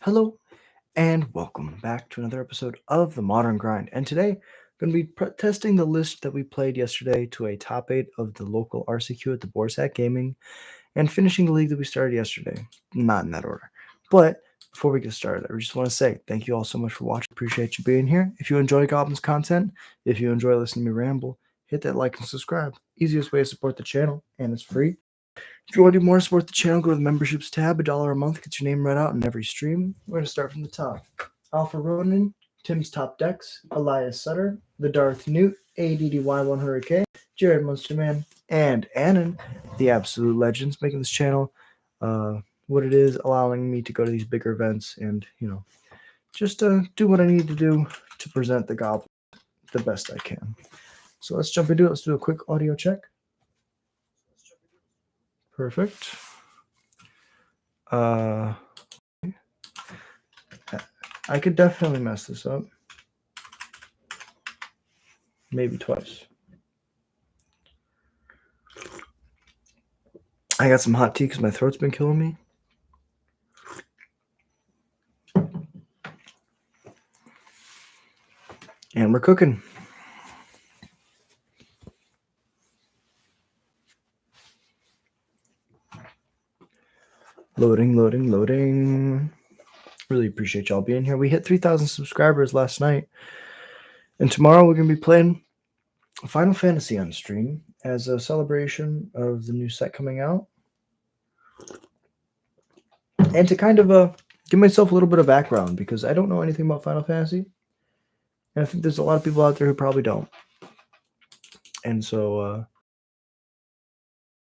Hello and welcome back to another episode of the Modern Grind. And today, I'm going to be testing the list that we played yesterday to a top 8 of the local RCQ at the Boar's Hat Gaming and finishing the league that we started yesterday. Not in that order. But before we get started, I just want to say thank you all so much for watching. Appreciate you being here. If you enjoy Goblin's content, if you enjoy listening to me ramble, hit that like and subscribe. Easiest way to support the channel, and it's free. If you want to do more to support the channel, go to the memberships tab. $1 a month gets your name read out in every stream. We're going to start from the top. Alpha Ronin, Tim's Top Decks, Elias Sutter, The Darth Newt, ADDY100K, Jared Munsterman, and Annan, the absolute legends, making this channel what it is, allowing me to go to these bigger events and, just do what I need to do to present the Goblin the best I can. So let's jump into it. Let's do a quick audio check. Perfect. I could definitely mess this up. Maybe twice. I got some hot tea because my throat's been killing me. And we're cooking. Loading. Really appreciate y'all being here. We hit 3,000 subscribers last night. And tomorrow we're going to be playing Final Fantasy on stream as a celebration of the new set coming out. And to kind of give myself a little bit of background, because I don't know anything about Final Fantasy. And I think there's a lot of people out there who probably don't. And so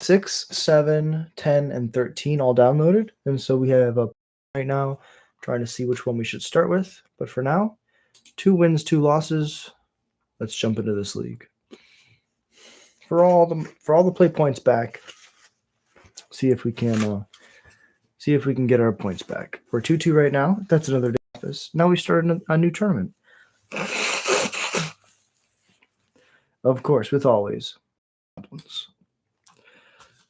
6, 7, 10, and 13 all downloaded. And so we have right now trying to see which one we should start with. But for now, 2 wins, 2 losses. Let's jump into this league. For all the play points back, see if we can get our points back. We're 2-2 right now. That's another day office. Now we started a new tournament. Of course, with always goblins.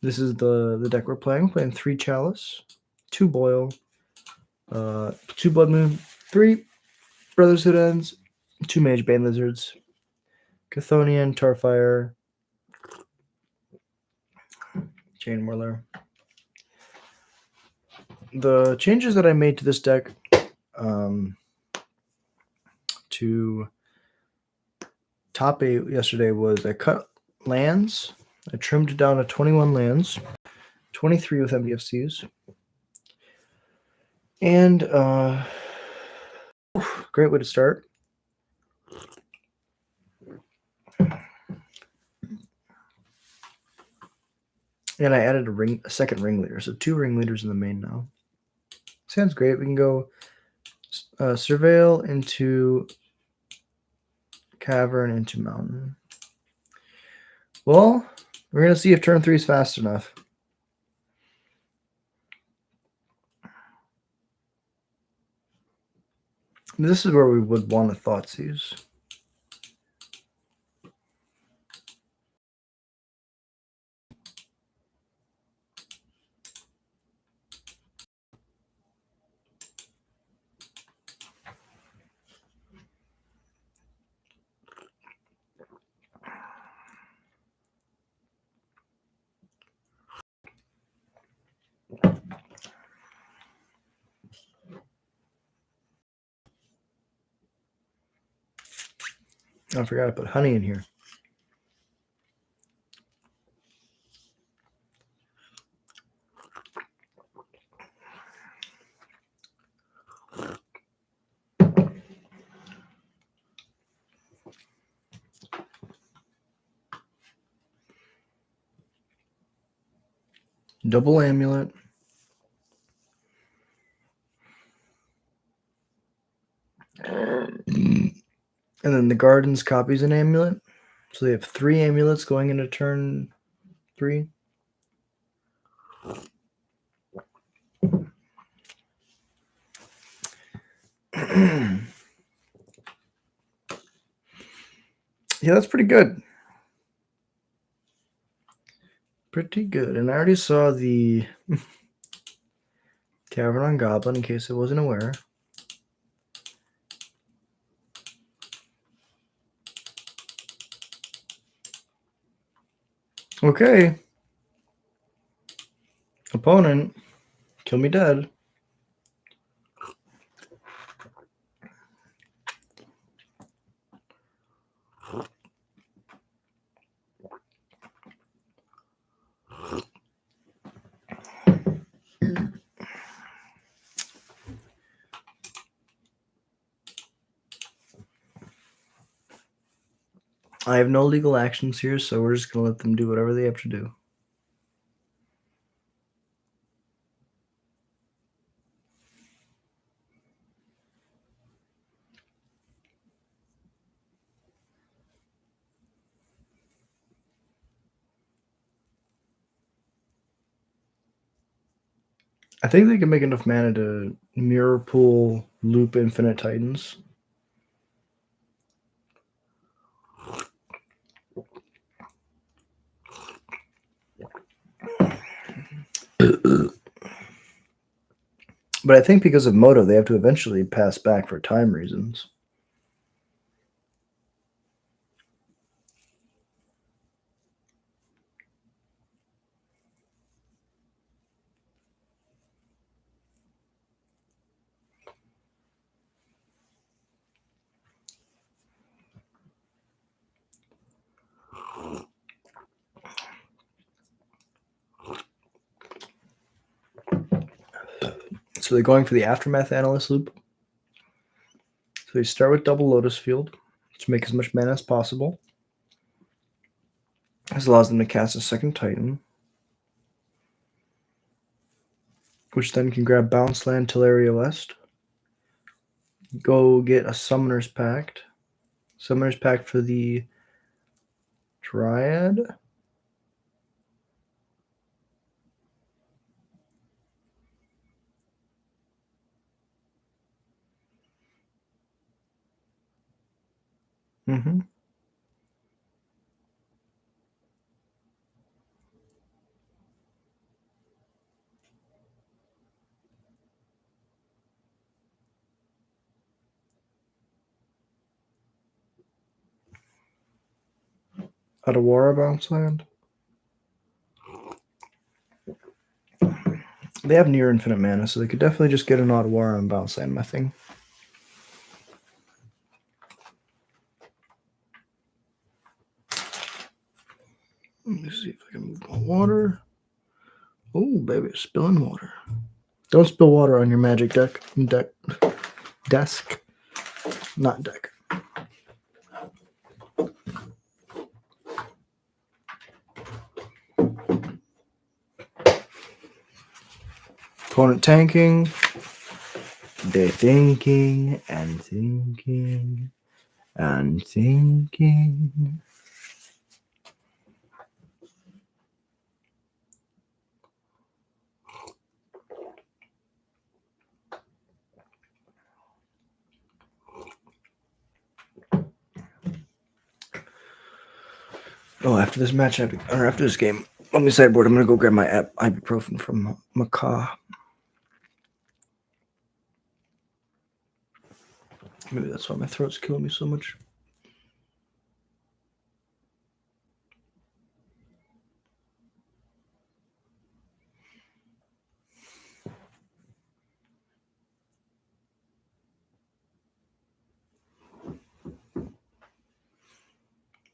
This is the deck we're playing. We're playing 3 Chalice, 2 Boil, 2 Blood Moon, 3 Brotherhood Ends, 2 Mage Bane Lizards, Chthonian, Tarfire, Chain Whirler. The changes that I made to this deck to top 8 yesterday was I cut lands. I trimmed down to 21 lands, 23 with MDFCs. And great way to start. And I added a second ringleader, so 2 ringleaders in the main now. Sounds great. We can go Surveil into Cavern into Mountain. Well, we're going to see if turn 3 is fast enough. This is where we would want to Thoughtseize. I forgot to put honey in here. Double amulet. And then the Gardens copies an amulet. So they have 3 amulets going into turn 3. Yeah, that's pretty good. Pretty good. And I already saw the Cavern on Goblin, in case I wasn't aware. Okay. Opponent, kill me dead. I have no legal actions here, so we're just going to let them do whatever they have to do. I think they can make enough mana to mirror pool, loop Infinite Titans. But I think because of Moto, they have to eventually pass back for time reasons. So they're going for the Aftermath Analyst loop. So they start with double Lotus Field to make as much mana as possible. This allows them to cast a second Titan, which then can grab Bounce Land Teleria West. Go get a Summoner's Pact. Summoner's Pact for the Dryad. Mm-hmm. Adawara Bounce Land. They have near infinite mana, so they could definitely just get an Adawara and Bounce Land my thing. Let me see if I can move my water. Oh, baby, spilling water. Don't spill water on your magic desk. Not deck. Opponent tanking. They're thinking and thinking and thinking. Oh, after this match, or after this game, on the sideboard, I'm going to go grab my ibuprofen from Macaw. Maybe that's why my throat's killing me so much.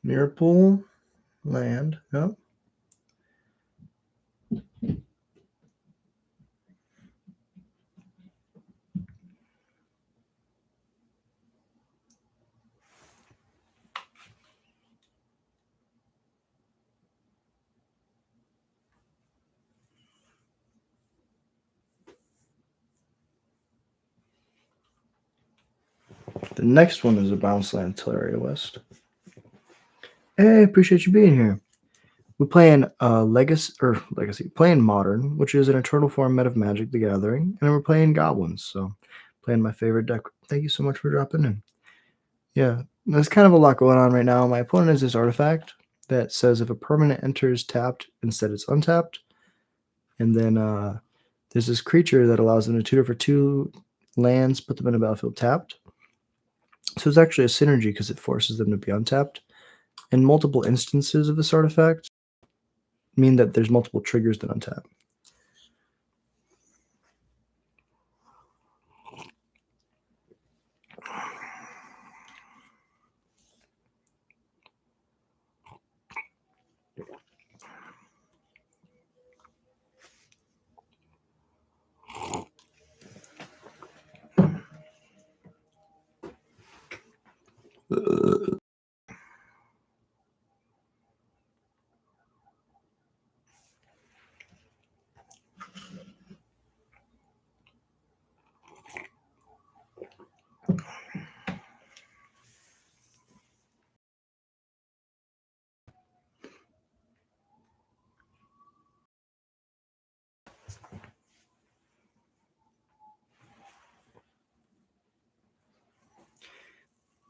Mirror pool, land, yep. The next one is a Bounce Land Teleria West. Hey, appreciate you being here. We're playing Legacy, playing Modern, which is an eternal format of Magic the Gathering, and then we're playing Goblins, so playing my favorite deck. Thank you so much for dropping in. Yeah, there's kind of a lot going on right now. My opponent has this artifact that says if a permanent enters tapped, instead it's untapped, and then There's this creature that allows them to tutor for 2 lands, put them in a battlefield tapped. So it's actually a synergy because it forces them to be untapped. And multiple instances of this artifact mean that there's multiple triggers that untap.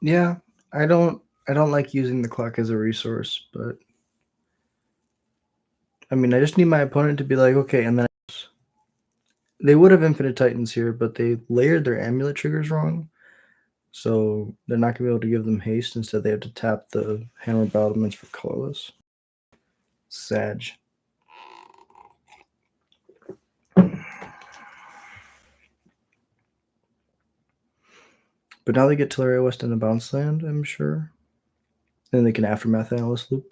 Yeah, I don't like using the clock as a resource, but I mean, I just need my opponent to be like, okay, and then they would have infinite titans here, but they layered their amulet triggers wrong. So they're not gonna be able to give them haste. Instead, they have to tap the hammer battlements for colorless. Sag. But now they get Teleria West and a bounce land, I'm sure. Then they can Aftermath Analyst loop.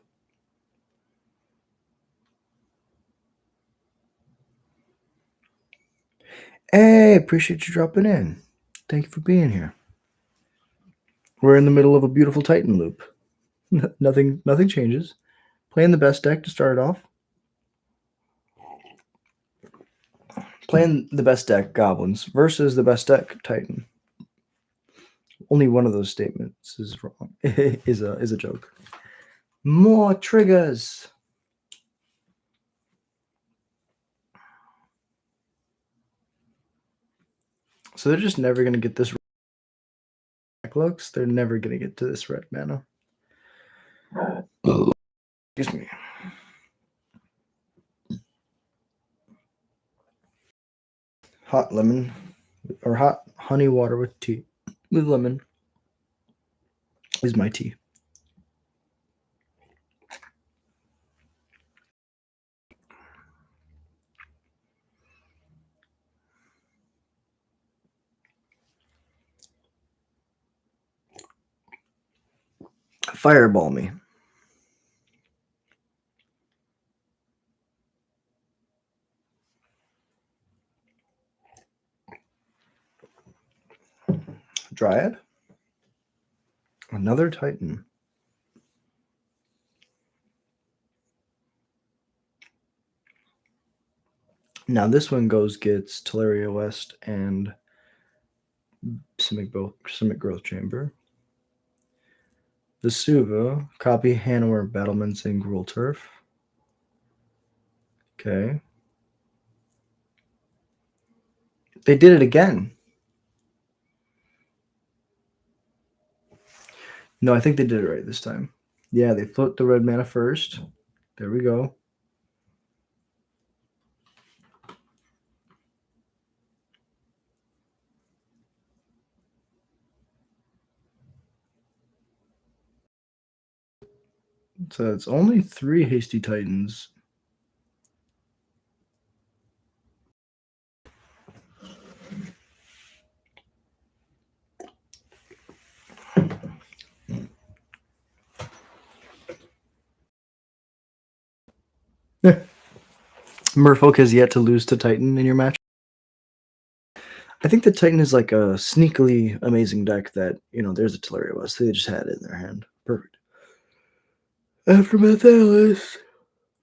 Hey, appreciate you dropping in. Thank you for being here. We're in the middle of a beautiful Titan loop. Nothing changes. Playing the best deck to start it off. Playing the best deck, Goblins, versus the best deck, Titan. Only one of those statements is wrong. is a joke. More triggers. So they're just never gonna get this looks. They're never gonna get to this red mana. Excuse me. Hot lemon or hot honey water with tea with lemon is my tea. Fireball me. Dryad. Another Titan. Now this one gets Teleria West and Simic Growth Chamber. The Suva, copy Hanwar Battlements and Gruul Turf. Okay. They did it again. No, I think they did it right this time. Yeah, they float the red mana first. There we go. So it's only 3 Hasty Titans. Merfolk has yet to lose to Titan in your match. I think the Titan is like a sneakily amazing deck that, there's a Teleria West. They just had it in their hand. Perfect. Aftermath Alice.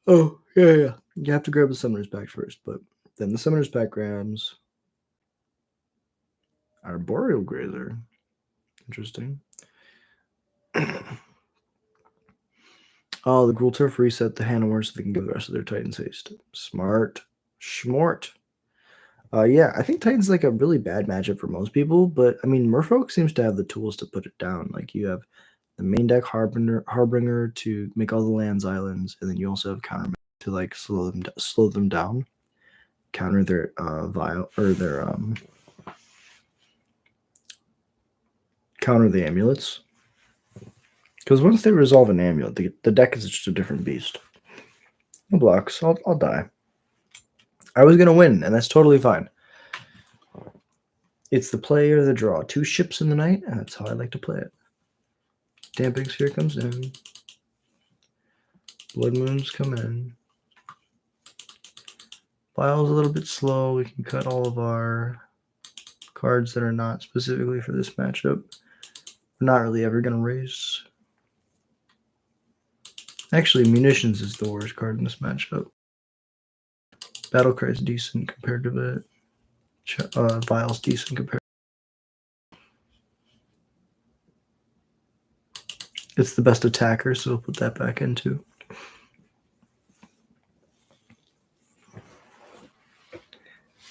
Oh, yeah. You have to grab the Summoner's Pack first, but then the Summoner's Pack grabs Arboreal Grazer. Interesting. Oh, the Gruul Turf reset the Hanwar so they can give the rest of their Titans haste. Smart. Schmort. Yeah, I think Titan's like a really bad matchup for most people, but I mean, Merfolk seems to have the tools to put it down. Like you have the main deck Harbinger to make all the lands islands, and then you also have counter to like slow them down. counter their vial or their counter the amulets. Because once they resolve an amulet, the deck is just a different beast. No blocks. I'll die. I was gonna win, and that's totally fine. It's the play or the draw. 2 ships in the night, and that's how I like to play it. Damping Sphere comes in. Blood Moons come in. Vial's a little bit slow. We can cut all of our cards that are not specifically for this matchup. We're not really ever going to race. Actually, Munitions is the worst card in this matchup. Battlecry's decent compared to it. Vial's decent compared. It's the best attacker, so we'll put that back into.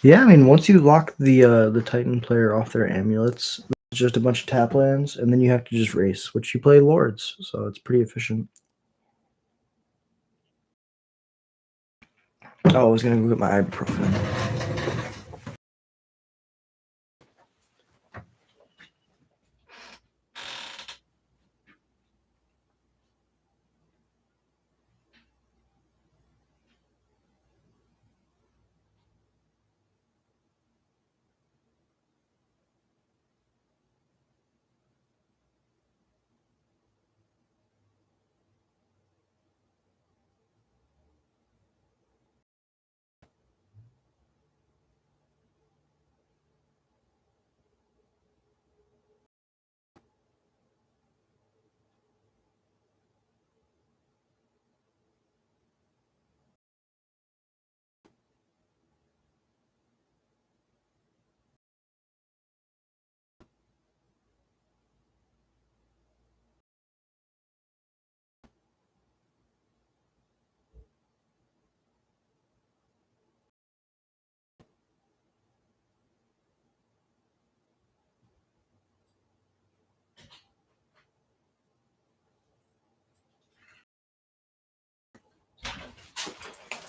Yeah, I mean, once you lock the Titan player off their amulets, it's just a bunch of tap lands, and then you have to just race, which you play Lords, so it's pretty efficient. Oh, I was gonna go get my ibuprofen.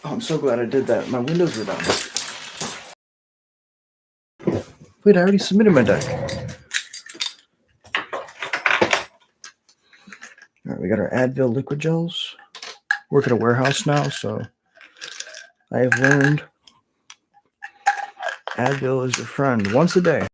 Oh, I'm so glad I did that. My windows were down. Wait, I already submitted my deck. All right, we got our Advil liquid gels. Work at a warehouse now, so I have learned Advil is your friend once a day.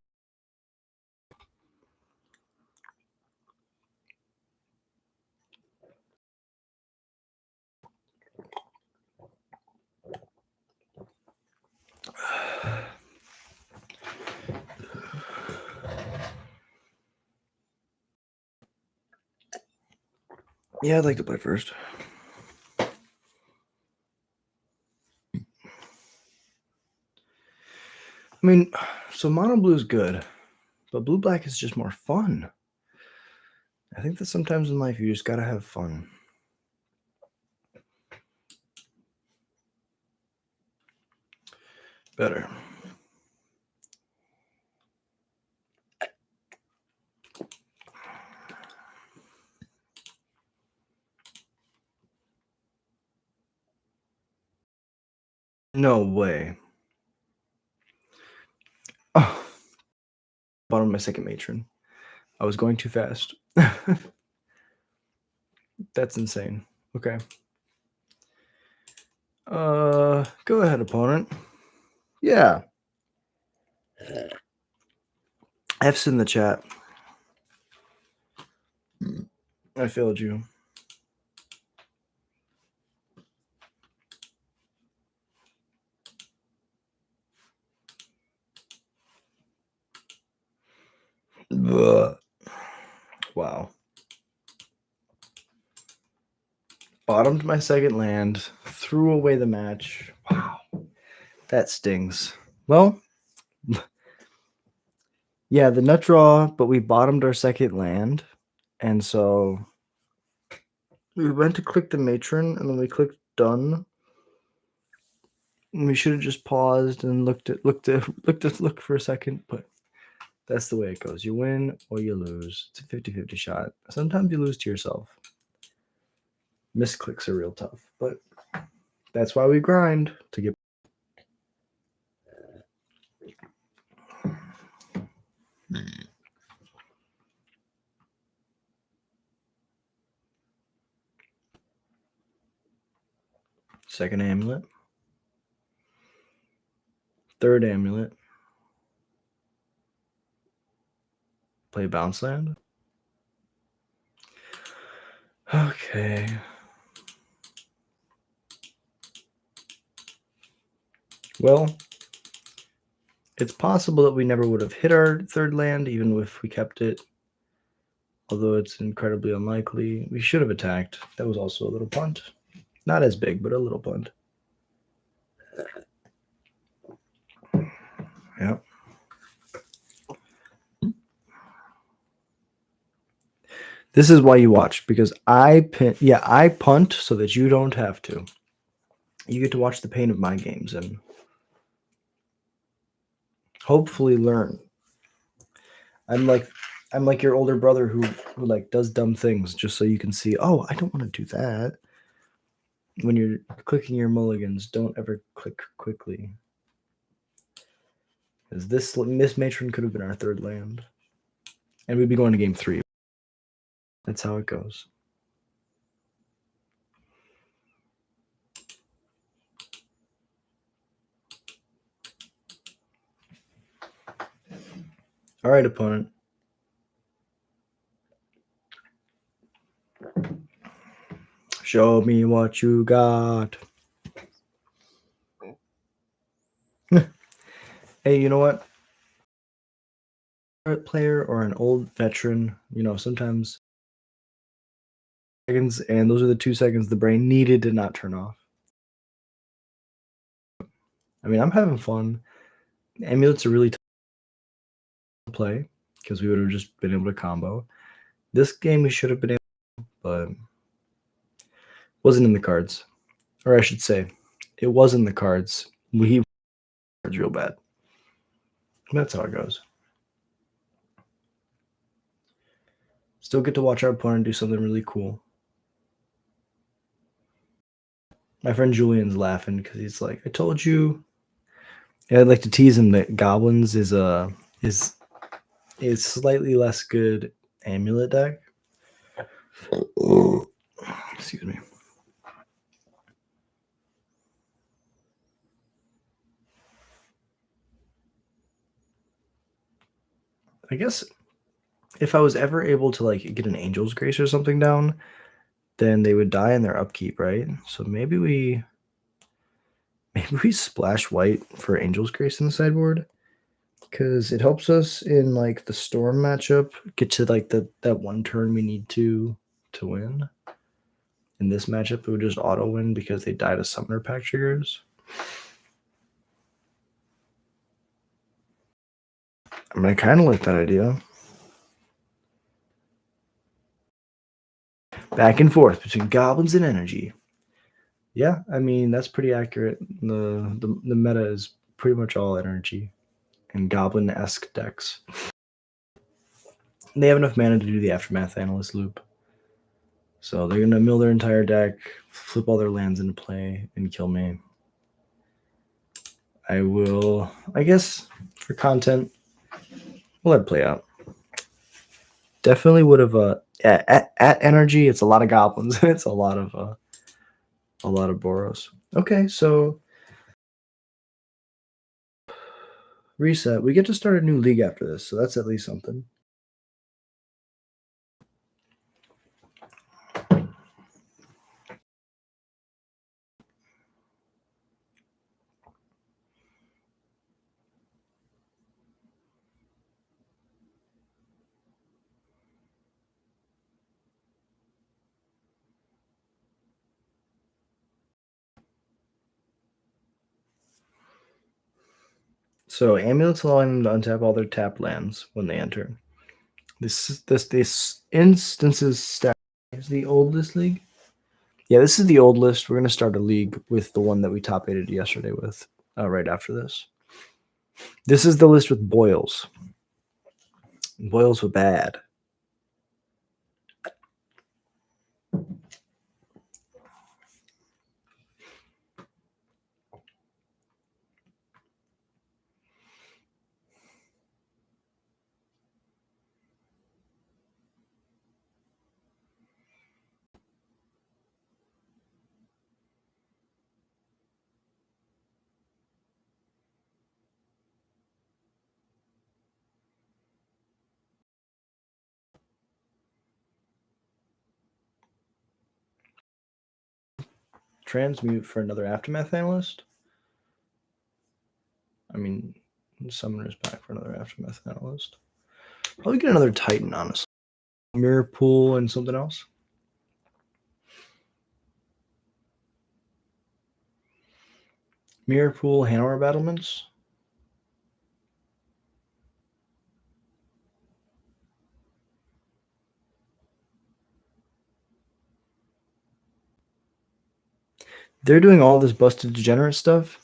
Yeah, I'd like to play first. I mean, so mono blue is good, but blue black is just more fun. I think that sometimes in life you just gotta have fun. Better. No way. Oh, bottom of my second matron. I was going too fast. That's insane. Okay. Go ahead, opponent. Yeah. F's in the chat. I failed you. Ugh. Wow. Bottomed my second land, threw away the match. Wow. That stings. Well, yeah, the nut draw, but we bottomed our second land. And so we went to click the matron and then we clicked done. And we should have just paused and looked for a second, but that's the way it goes. You win or you lose. It's a 50-50 shot. Sometimes you lose to yourself. Misclicks are real tough, but that's why we grind to get. Second amulet. Third amulet. Play bounce land. Okay. Well, it's possible that we never would have hit our third land, even if we kept it. Although it's incredibly unlikely. We should have attacked. That was also a little punt. Not as big, but a little punt. Yep. This is why you watch, because I punt so that you don't have to. You get to watch the pain of my games and hopefully learn. I'm like your older brother who like does dumb things just so you can see, oh, I don't want to do that. When you're clicking your mulligans, don't ever click quickly. Because this matron could have been our third land. And we'd be going to game 3. That's how it goes. All right, opponent. Show me what you got. Hey, you know what? A player or an old veteran, sometimes seconds, and those are the 2 seconds the brain needed to not turn off. I mean, I'm having fun. Amulets are really tough to play because we would have just been able to combo. This game we should have been able, but wasn't in the cards. Or I should say, it was in the cards. We cards real bad. That's how it goes. Still get to watch our opponent do something really cool. My friend Julian's laughing because he's like, I told you. Yeah, I'd like to tease him that Goblins is slightly less good amulet deck. Excuse me. I guess if I was ever able to like get an Angel's Grace or something down, then they would die in their upkeep, right? So maybe we splash white for Angel's Grace in the sideboard because it helps us in like the Storm matchup get to like that one turn we need to win. In this matchup, it would just auto win because they die to Summoner Pack triggers. I mean, I kind of like that idea. Back and forth between goblins and energy. Yeah, I mean that's pretty accurate. The meta is pretty much all energy and goblin-esque decks. They have enough mana to do the Aftermath Analyst loop. So they're gonna mill their entire deck, flip all their lands into play, and kill me. I will, I guess, for content, we'll let it play out. Definitely would have at energy, it's a lot of goblins. It's a lot of Boros. Okay, so reset. We get to start a new league after this, so that's at least something. So amulets allow them to untap all their tapped lands when they enter. This instances stack is the oldest league. Yeah, this is the old list. We're gonna start a league with the one that we top 8'd yesterday with. Right after this. This is the list with boils. Boils were bad. transmute for another Aftermath Analyst. I mean, Summoner's back for another Aftermath Analyst. Probably get another Titan, honestly. Mirror Pool and something else. Mirror Pool, Hanauer Battlements. They're doing all this busted degenerate stuff.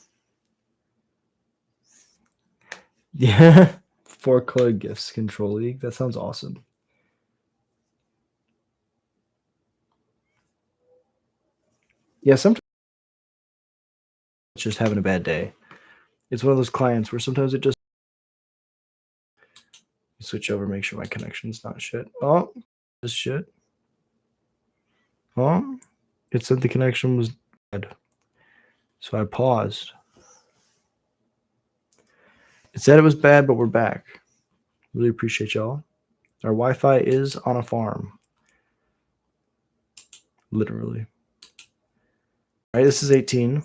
Yeah. 4-color gifts control league. That sounds awesome. Yeah, sometimes it's just having a bad day. It's one of those clients where sometimes it just switch over, make sure my connection's not shit. Oh, this shit. Oh, it said the connection was dead. So I paused. It said it was bad, but we're back. Really appreciate y'all. Our Wi-Fi is on a farm. Literally. All right, this is 18.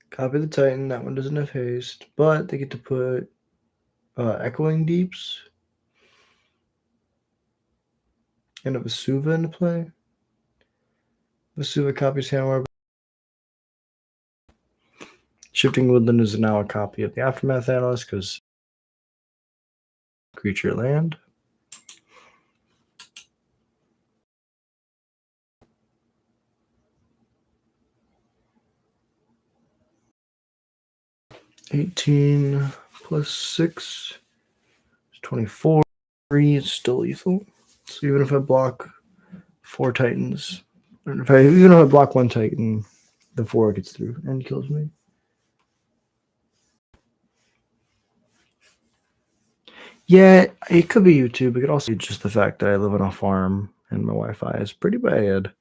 Copy the Titan. That one doesn't have haste, but they get to put Echoing Deeps and a Vesuva into play. Vesuva copies Hanauer. Shifting Woodland is now a copy of the Aftermath Analyst because creature land. $18 plus 6 is 24. 3 is still lethal. So even if I block 4 Titans, even if I block 1 Titan, the 4 gets through and kills me. Yeah, it could be YouTube. It could also be just the fact that I live on a farm and my Wi-Fi is pretty bad.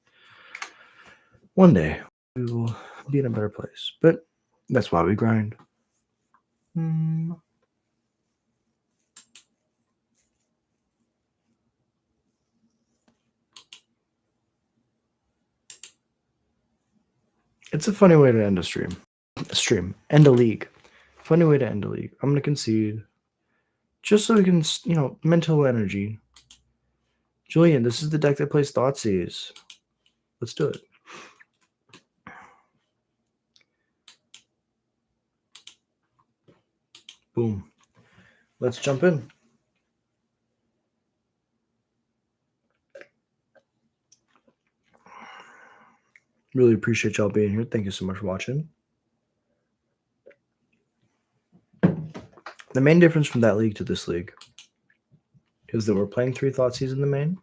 One day we will be in a better place, but that's why we grind. It's a funny way to end a stream. End a league. Funny way to end a league. I'm gonna concede, just so we can, mental energy. Julian, this is the deck that plays Thoughtseize. Let's do it. Boom. Let's jump in. Really appreciate y'all being here. Thank you so much for watching. The main difference from that league to this league is that we're playing 3 Thoughtseize in the main,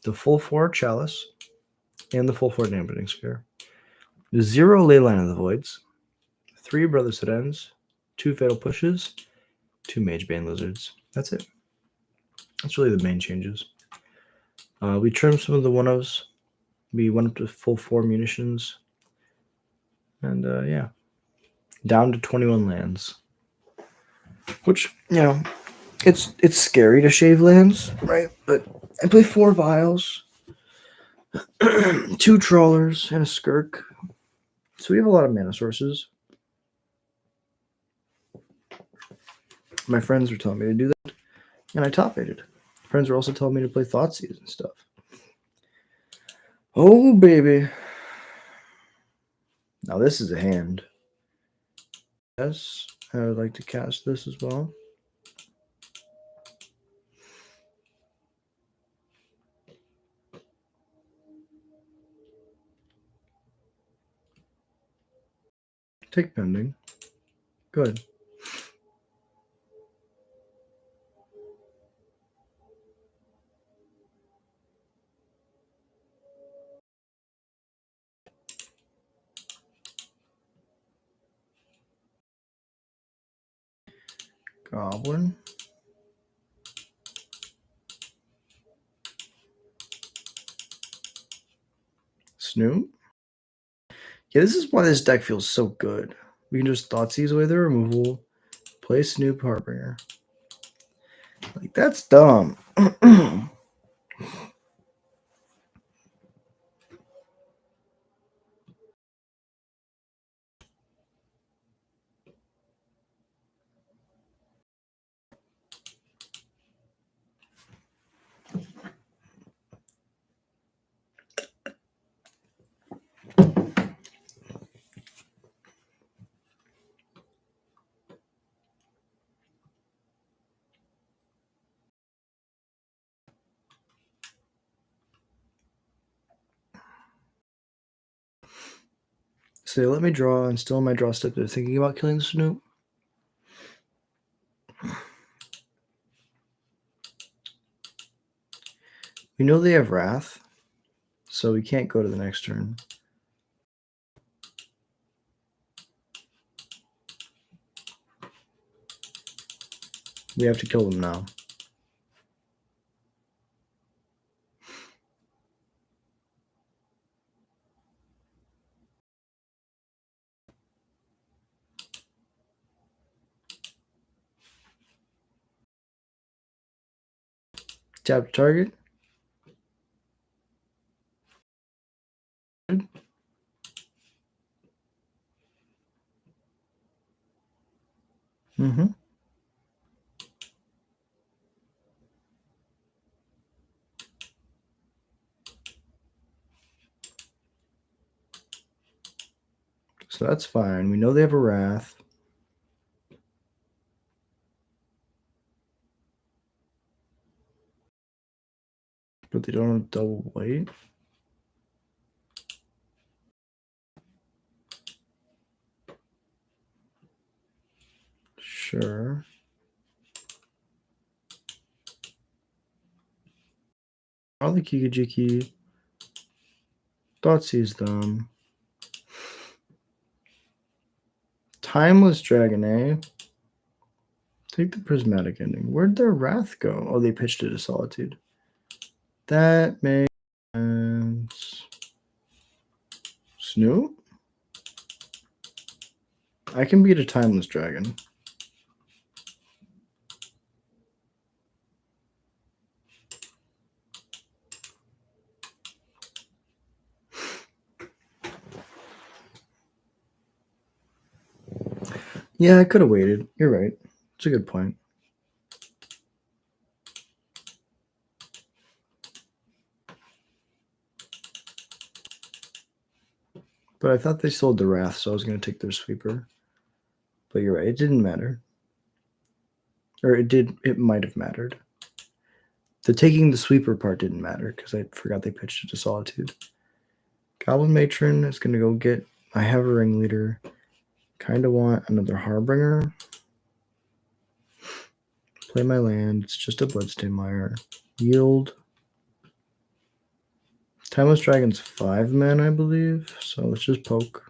the full 4 Chalice, and the full 4 Dampening Sphere. 0 Leyline of the Voids, 3 Brotherhood Ends, 2 Fatal Pushes, 2 Magebane Lizards. That's it. That's really the main changes. We trimmed some of the 1-ofs. We went up to full 4 munitions. And yeah, down to 21 lands. Which, it's scary to shave lands, right? But I play 4 Vials, 2 Trawlers, and a Skirk. So we have a lot of mana sources. My friends were telling me to do that, and I top-aided. Friends were also telling me to play Thoughtseize and stuff. Oh, baby. Now this is a hand. Yes, I would like to cast this as well. Take pending. Good. Goblin. Snoop. Yeah, this is why this deck feels so good. We can just Thoughtseize away the removal, play Snoop Harbinger. Like, that's dumb. So they let me draw, and still in my draw step, they're thinking about killing the Snoop. We know they have Wrath, so we can't go to the next turn. We have to kill them now. Tap target. Mm-hmm. So that's fine. We know they have a Wrath. But they don't have double weight. Sure. All the Kikijiki. Thoughtseize them. Timeless Dragon, eh? Take the Prismatic Ending. Where'd their Wrath go? Oh, they pitched it to Solitude. That makes sense. Snoop? I can beat a Timeless Dragon. Yeah, I could have waited. You're right. It's a good point. But I thought they sold the Wrath, so I was going to take their Sweeper. But you're right. It didn't matter. Or it did. It might have mattered. The taking the Sweeper part didn't matter because I forgot they pitched it to Solitude. Goblin Matron is going to go get. I have a Ringleader. Kind of want another Harbinger. Play my land. It's just a Bloodstained Mire. Yield. Timeless Dragon's 5 mana, I believe. So let's just poke.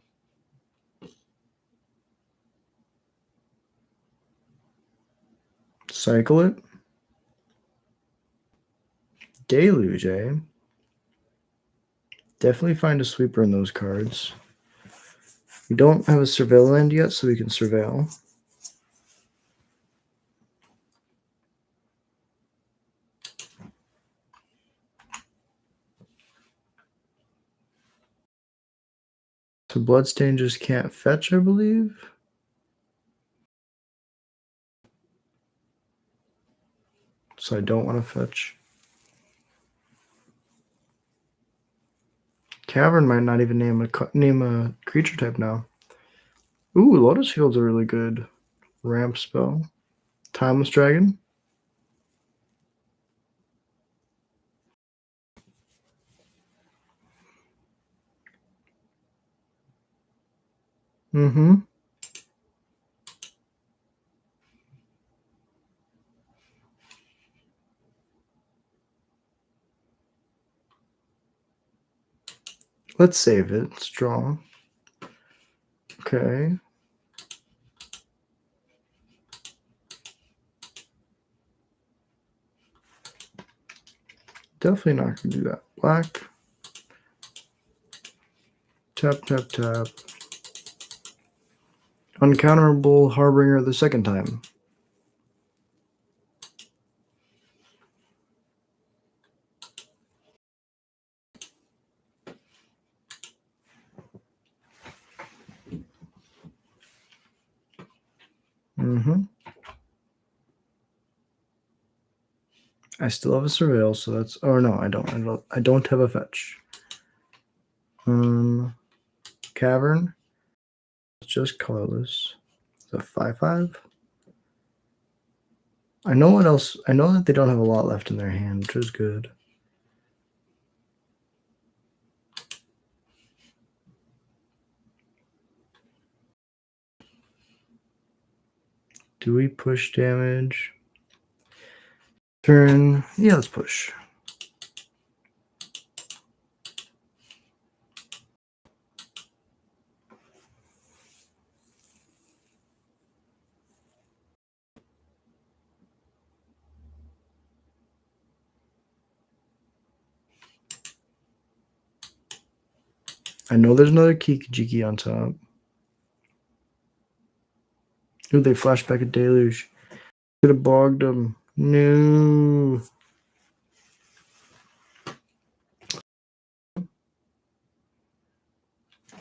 Cycle it. Deluge, eh? Definitely find a Sweeper in those cards. We don't have a Surveil land yet, so we can Surveil. So Bloodstain just can't fetch, I believe. So I don't want to fetch. Cavern might not even name a creature type now. Ooh, Lotus Field's a really good ramp spell. Timeless Dragon. Mm-hmm. Let's save it. Let's draw. Okay. Definitely not going to do that. Black. Tap, tap, tap. Uncounterable Harbinger the second time. I still have a surveil, so that's. Oh no, I don't. I don't have a fetch. Cavern. It's just colorless. It's a 5/5. I know what else. I know that they don't have a lot left in their hand, which is good. Do we push damage? Turn. Yeah, let's push. I know there's another Kikijiki on top. Ooh, they flash back a deluge. Could have bogged them. No.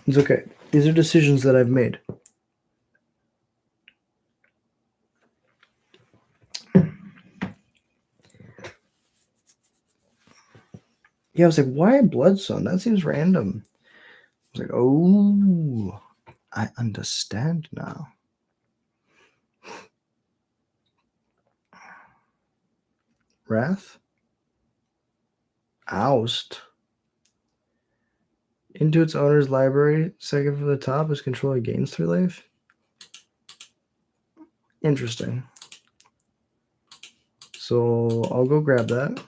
It's okay. These are decisions that I've made. Yeah, I was like, why a Bloodstone? That seems random. I was like, oh, I understand now. Wrath? Oust? Into its owner's library, second from the top, as controller gains 3 life? Interesting. So I'll go grab that.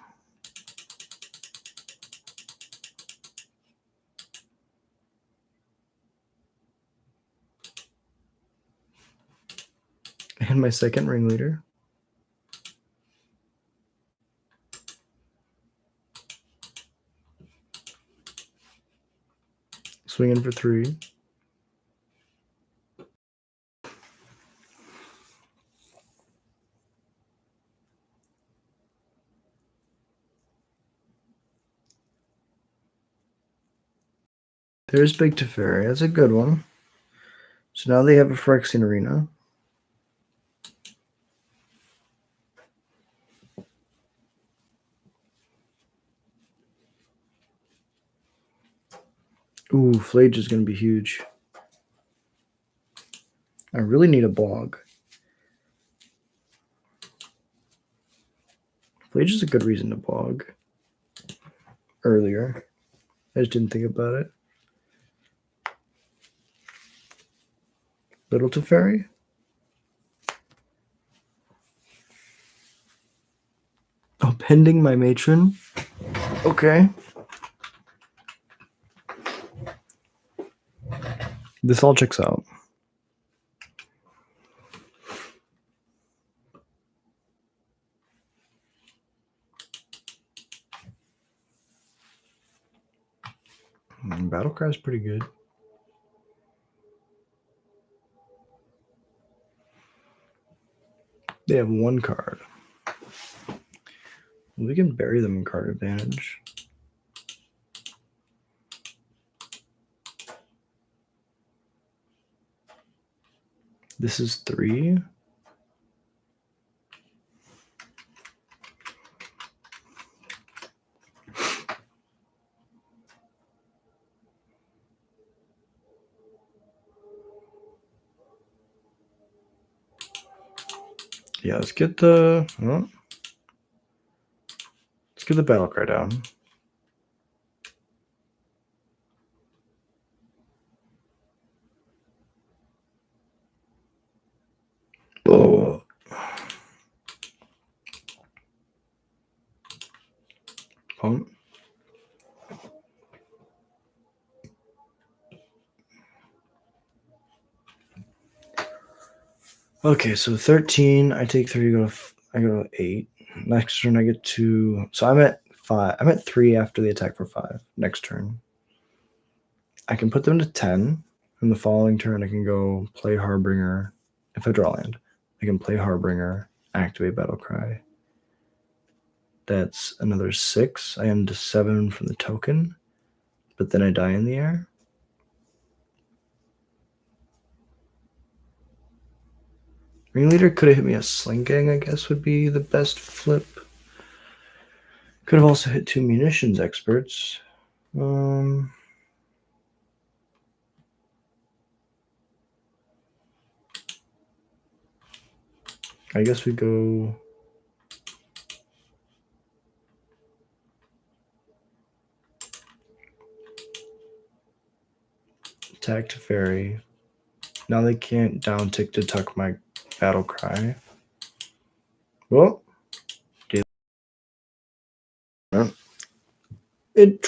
And my second ringleader. Swinging for 3. There's Big Teferi. That's a good one. So now they have a Phyrexian Arena. Ooh, Flage is going to be huge. I really need a bog. Flage is a good reason to bog. Earlier. I just didn't think about it. Little Teferi? Oh, pending my matron? Okay. This all checks out. Battlecry is pretty good. They have 1 card. We can bury them in card advantage. This is 3. Yeah, let's get the battle cry down. Oh. Pump. Okay, so 13. I take 3. I go to 8. Next turn I get 2. So I'm at 5. I'm at 3 after the attack for 5. Next turn. I can put them to 10. In the following turn, I can go play Harbinger. If I draw land, I can play Harbinger, activate Battlecry. That's another 6. I am to 7 from the token, but then I die in the air. Ringleader could have hit me a Sling Gang, I guess would be the best flip. Could have also hit 2 munitions experts. I guess we go attack to fairy. Now they can't down tick to tuck my battle cry. Well,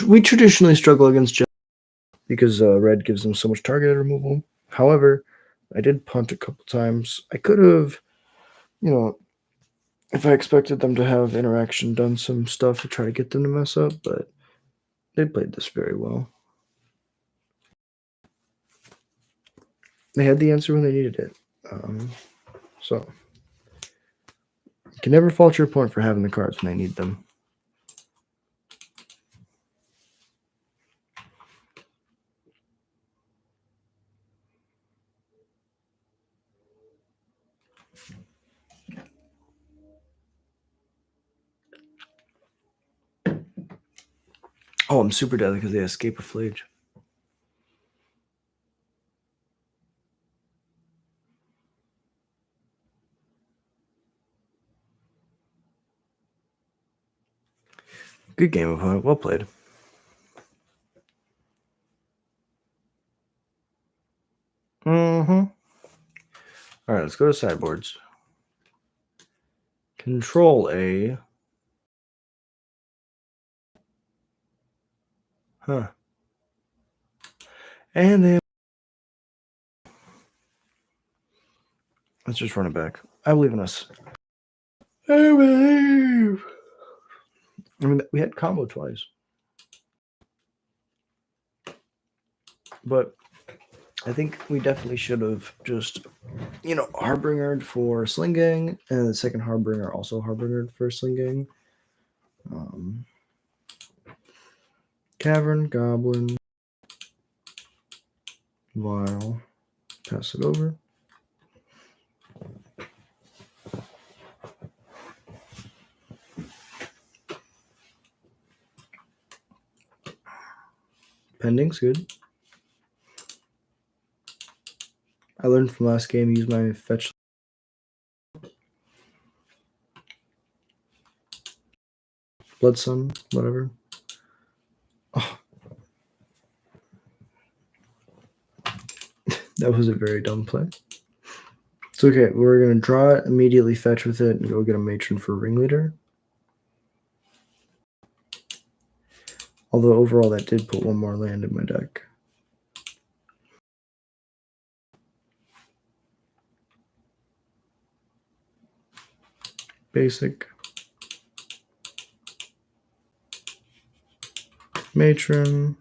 we traditionally struggle against Jet because red gives them so much targeted removal. However, I did punt a couple times. I could have, if I expected them to have interaction, done some stuff to try to get them to mess up, but they played this very well. They had the answer when they needed it. So, you can never fault your opponent for having the cards when they need them. Oh, I'm super deadly because they escape a Flage. Good game, opponent. Well played. All right, let's go to sideboards. Control A. Huh. And then let's just run it back. I believe in us. I believe. I mean, we had combo twice. But I think we definitely should have just, Harbingered for Sling Gang, and the second Harbinger also Harbingered for Sling Gang. Cavern, Goblin, Vial, pass it over. Pending's good. I learned from last game, use my fetch. Blood Sun, whatever. Oh. That was a very dumb play. It's okay. We're going to draw it, immediately fetch with it, and go get a Matron for Ringleader. Although overall that did put one more land in my deck. Basic. Matron.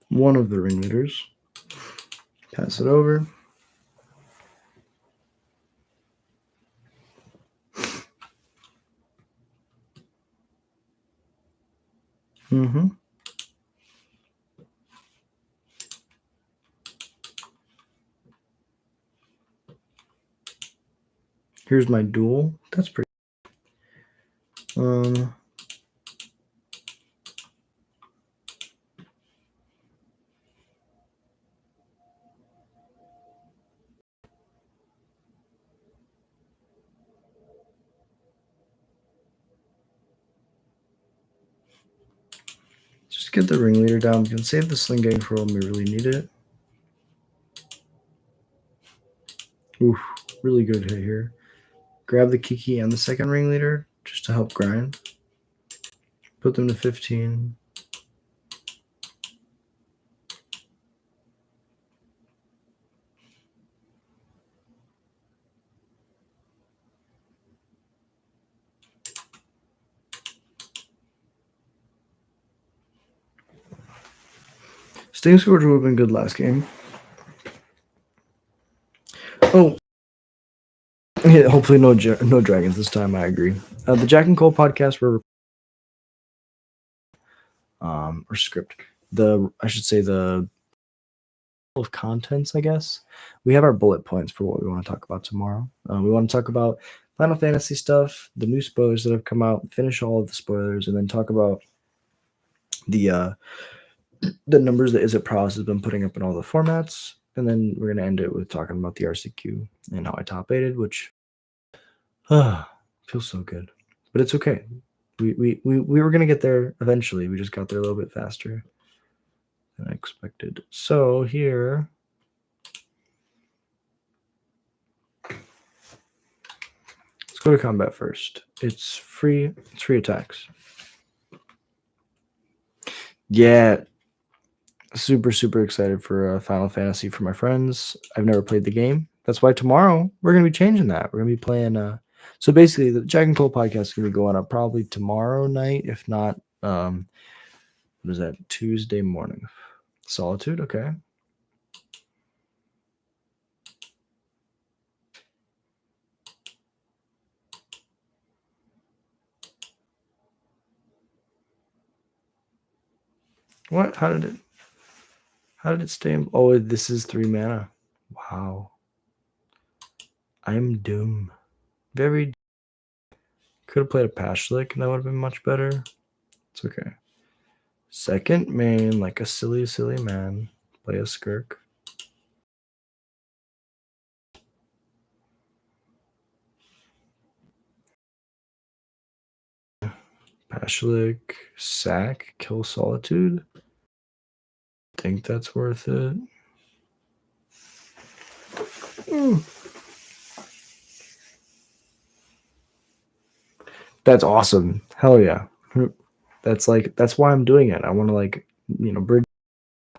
One of the Ringleaders. Pass it over. Here's my duel. That's pretty. Just get the Ringleader down. We can save the Sling Gang for when we really need it. Oof, really good hit here. Grab the Kiki and the second Ringleader just to help grind. Put them to 15. Sting Scourge would have been good last game. Oh, yeah, hopefully no dragons this time. I agree. The Jack and Cole podcast or script. I should say the of contents, I guess. We have our bullet points for what we want to talk about tomorrow. We want to talk about Final Fantasy stuff, the new spoilers that have come out, finish all of the spoilers, and then talk about the numbers that Is It Prowess has been putting up in all the formats. And then we're going to end it with talking about the RCQ and how I top 8'd, which feels so good. But it's okay. We were going to get there eventually. We just got there a little bit faster than I expected. So here, let's go to combat first. It's free attacks. Yeah, super excited for Final Fantasy for my friends. I've never played the game. That's why tomorrow we're going to be changing that. We're going to be playing. So basically, the Jack and Cole podcast is going to be going up probably tomorrow night, if not, what is that, Tuesday morning. Solitude, okay. What? How did it stay in? Oh, this is 3 mana. Wow. I'm doom. Very. Could have played a Pashlik and that would have been much better. It's okay. Second main, like a silly man. Play a Skirk. Pashlik, sack, kill Solitude. Think that's worth it. That's awesome. Hell yeah. That's why I'm doing it. I want to bridge.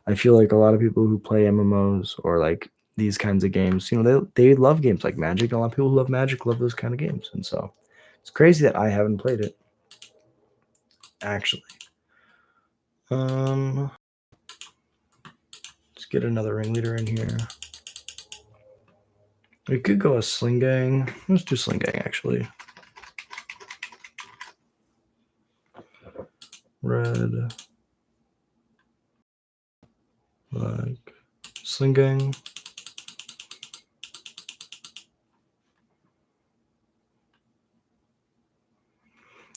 I feel like a lot of people who play MMOs or like these kinds of games, they love games like Magic. A lot of people who love Magic love those kind of games. And so it's crazy that I haven't played it. Actually. Let's get another ringleader in here. We could go a Sling Gang. Let's do Sling Gang actually. Red. Black. Sling Gang.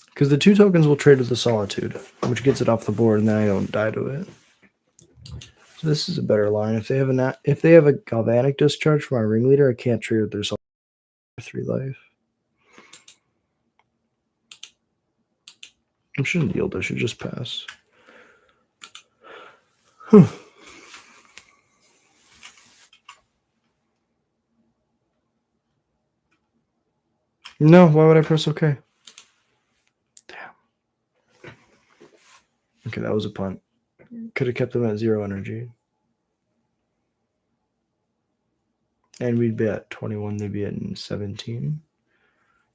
Because the 2 tokens will trade with the Solitude, which gets it off the board, and then I don't die to it. So this is a better line. If they have a Galvanic Discharge for my ringleader, I can't trade with their Solitude for 3 life. I shouldn't yield. I should just pass. No, why would I press OK? Damn. Okay, that was a punt. Could have kept them at 0 energy. And we'd be at 21, they'd be at 17.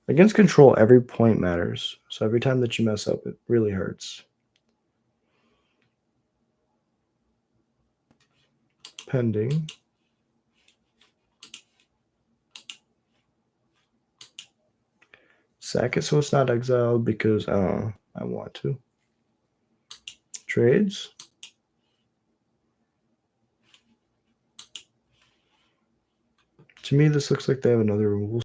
Against control, every point matters. So every time that you mess up, it really hurts. Pending. Sack it so it's not exiled because I want to. Trades. To me, this looks like they have another removal.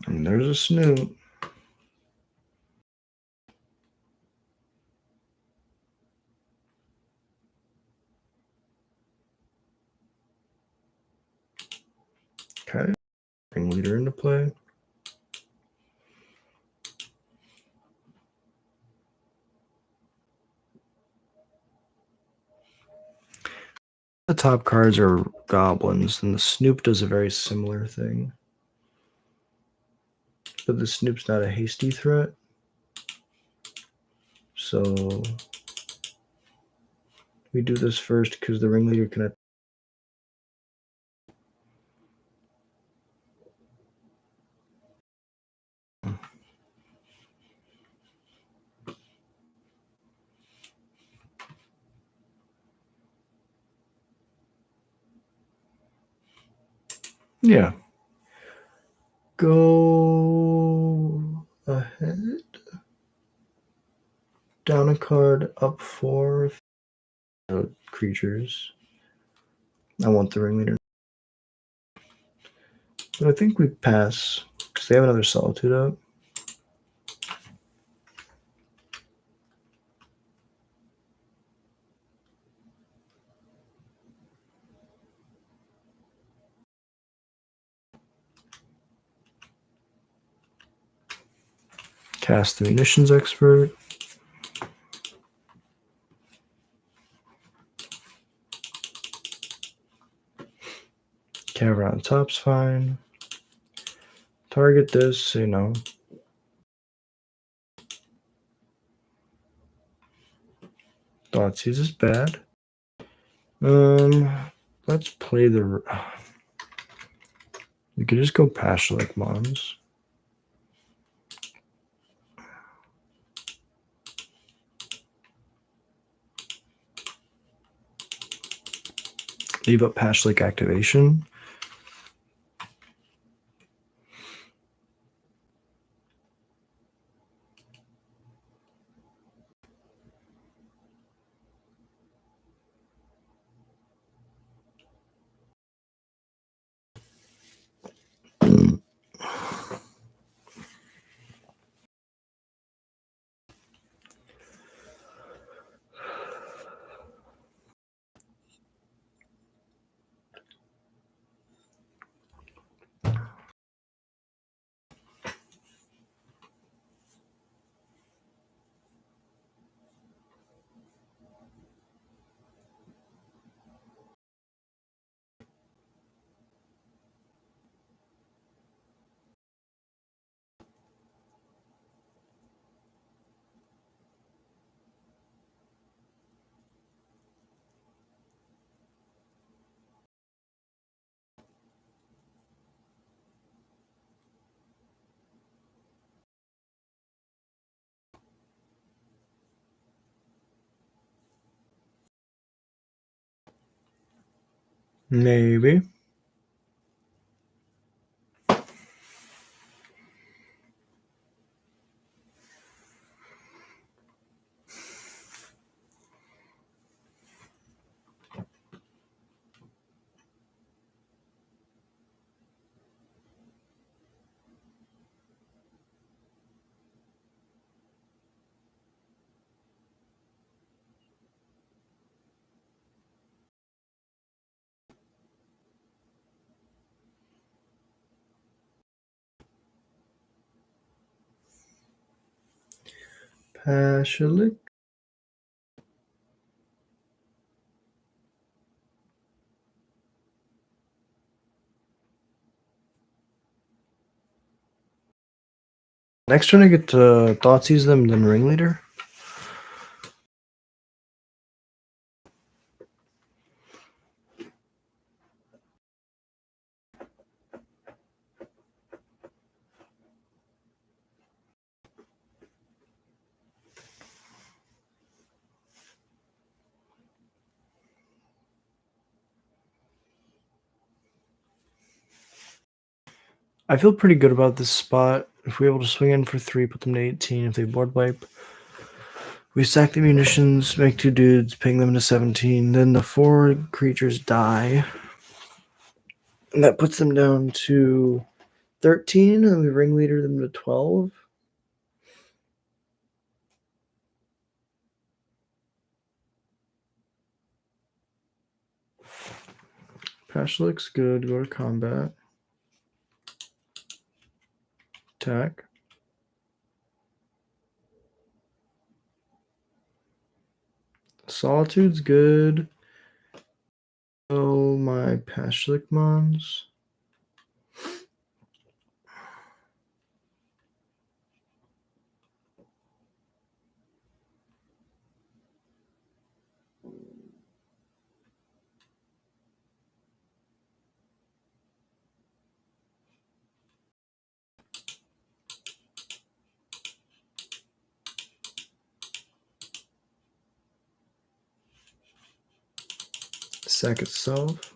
And there's a Snoot. Okay. Bring leader into play. The top cards are goblins, and the Snoop does a very similar thing. But the Snoop's not a hasty threat. So we do this first because the ringleader can. Yeah. Go ahead. Down a card, up 4 creatures. I want the ringleader. But I think we pass because they have another Solitude up. Cast the Munitions Expert. Cavern on top's fine. Target this, say no. Thoughtseize is bad. Let's play the. We could just go Pashlik Mons. Leave up Pashlik activation. Maybe. Pashlik. Next turn I get to Thoughtseize them, then Ringleader. I feel pretty good about this spot. If we're able to swing in for 3, put them to 18. If they board wipe, we sack the munitions, make 2 dudes, ping them to 17. Then the 4 creatures die. And that puts them down to 13, and we ringleader them to 12. Pash looks good. Go to combat. Attack. Solitude's good. Oh, my Pashlik Mons. sack itself.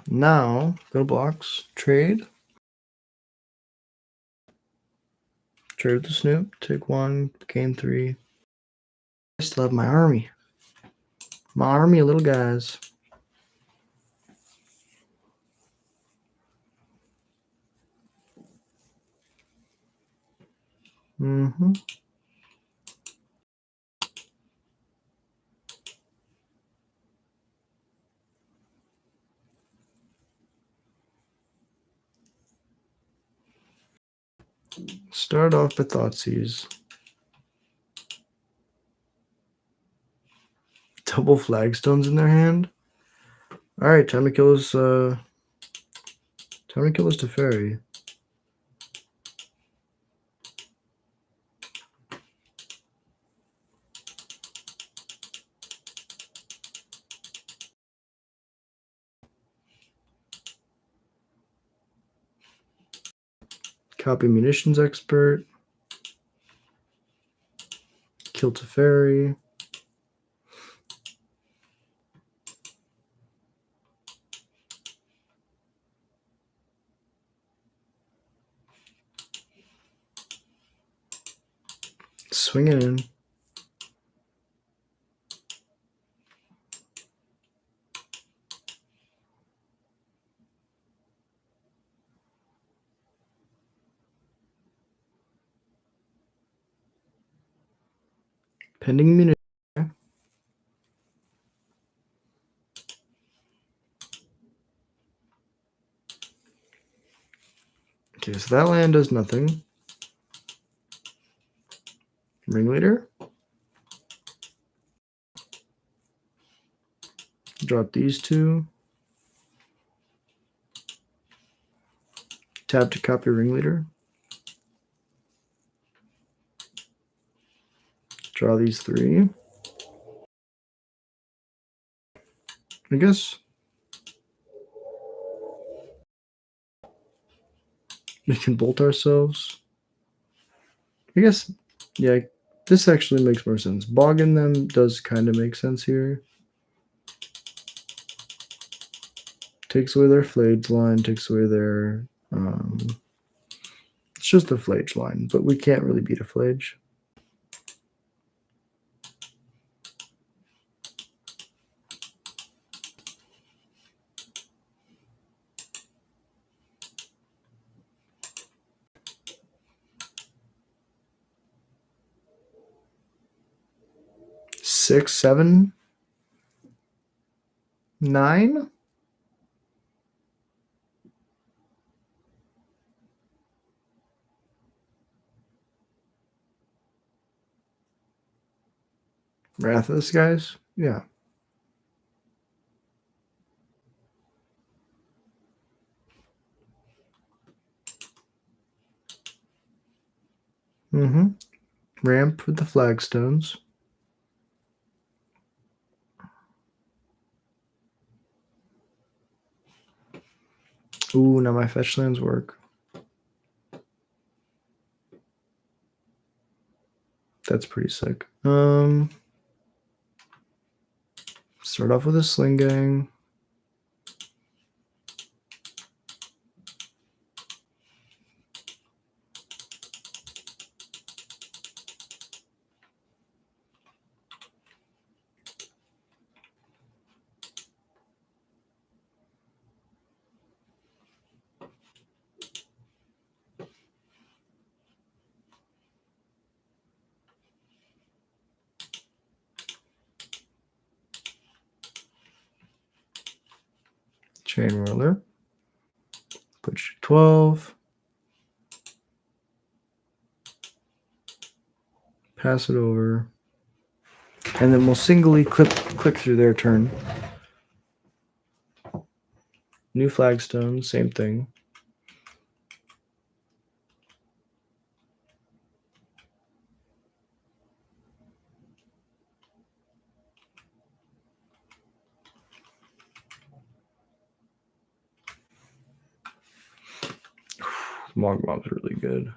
Now, go to blocks, trade. Trade with the Snoop, take 1, gain 3. I still have my army. My army of little guys. Mm-hmm. Start off with Thoughtseize. Double flagstones in their hand. All right, time to kill this. Time to kill this Teferi. Copy munitions expert. Kill Teferi. Swing it in. Pending munitions. Okay, so that land does nothing. Ringleader. Drop these 2. Tap to copy Ringleader. Draw these 3. I guess we can bolt ourselves. I guess, yeah, this actually makes more sense. Bogging them does kind of make sense here. Takes away their flage line, takes away their... it's just a flage line, but we can't really beat a flage. Six, 7, 9. Wrath of the Skies? Yeah. Mm-hmm. Ramp with the flagstones. Ooh, now my fetch lands work. That's pretty sick. Start off with a Sling Gang. Chain Whirler. Put you 12. Pass it over. And then we'll singly click through their turn. New flagstone, same thing. Mob's really good.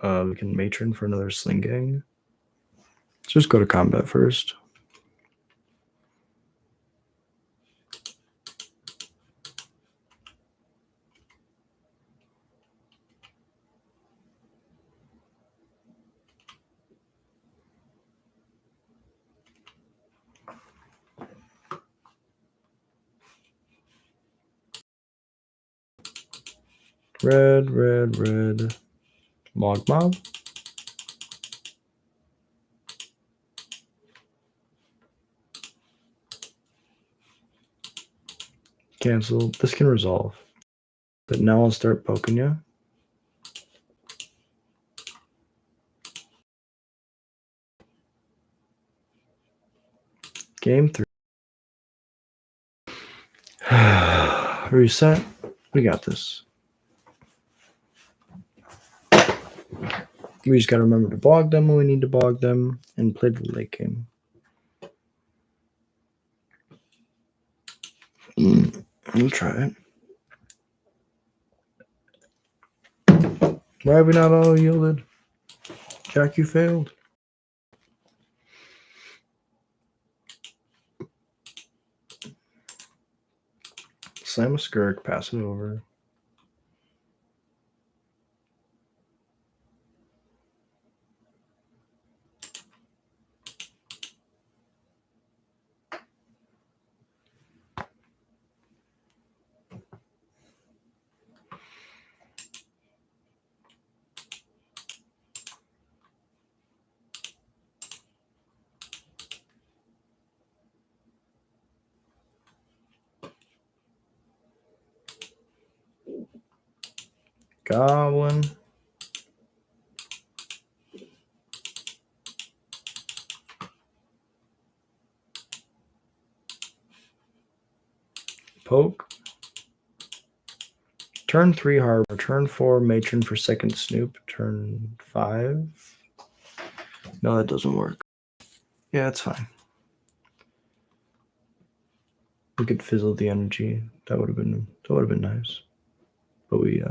We can matron for another sling gang. Let's just go to combat first. Red, red, red. Mob. Cancel. This can resolve. But now I'll start poking you. Game 3. Reset. We got this. We just got to remember to bog them when we need to bog them and play the late game. We'll try it. Why have we not all yielded? Jack, you failed. Slam a skirk, pass it over. Goblin. Poke. Turn 3 harbor. Turn 4 matron for second snoop. Turn 5. No, that doesn't work. Yeah, it's fine. We could fizzle the energy. That would have been nice. But we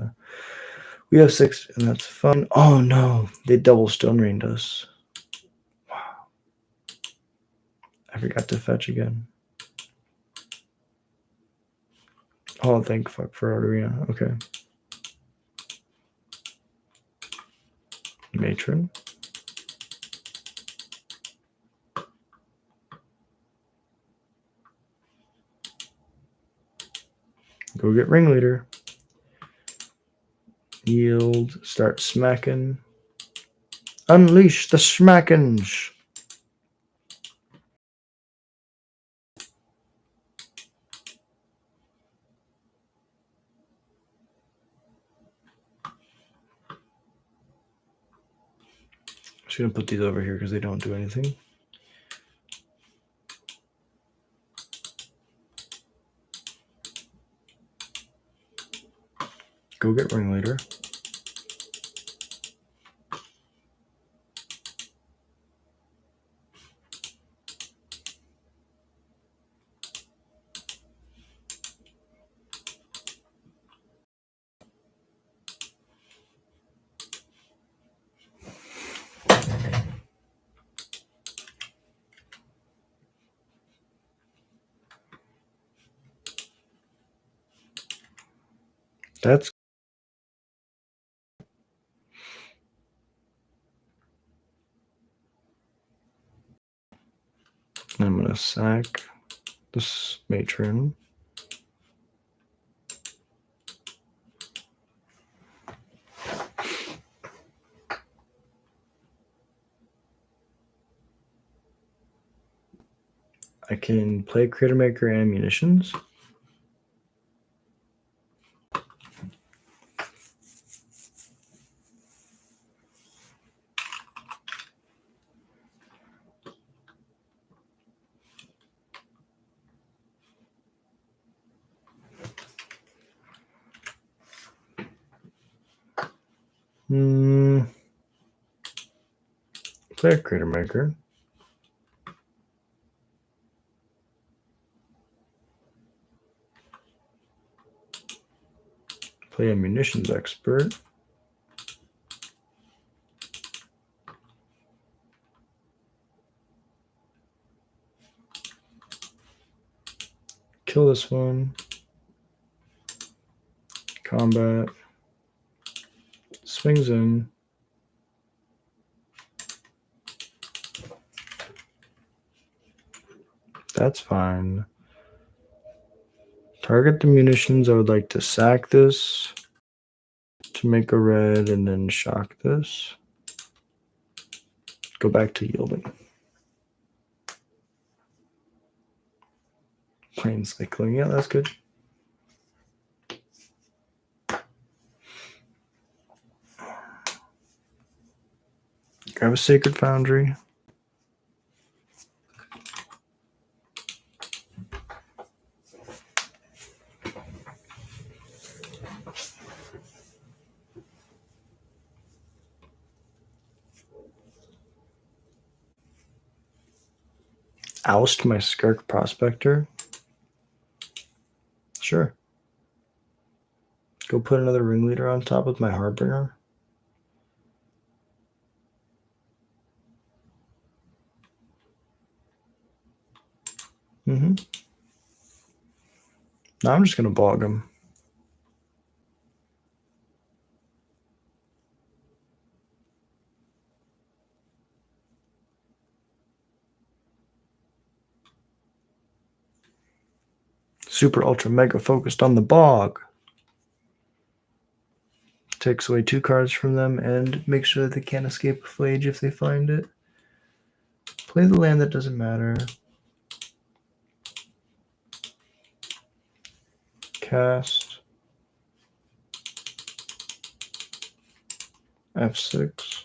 have 6, and that's fun. Oh no, they double stone rained us. Wow. I forgot to fetch again. Oh, thank fuck for arena. Okay. Matron. Go get ringleader. Yield. Start smacking. Unleash the smackings. I'm just gonna put these over here because they don't do anything. Go get ringleader. That's I'm gonna sack this matron. I can play Critter Maker and munitions. Play a Critter Maker. Play a munitions expert. Kill this one. Combat. Swings in. That's fine. Target the munitions. I would like to sack this to make a red and then shock this. Go back to yielding. Plain cycling. Yeah, that's good. Grab a Sacred Foundry. Oust my Skirk Prospector. Sure. Go put another Ringleader on top with my Harbinger. Now I'm just going to bog him. Super ultra mega focused on the bog. Takes away 2 cards from them and makes sure that they can't escape a Flage if they find it. Play the land that doesn't matter. Cast. F6.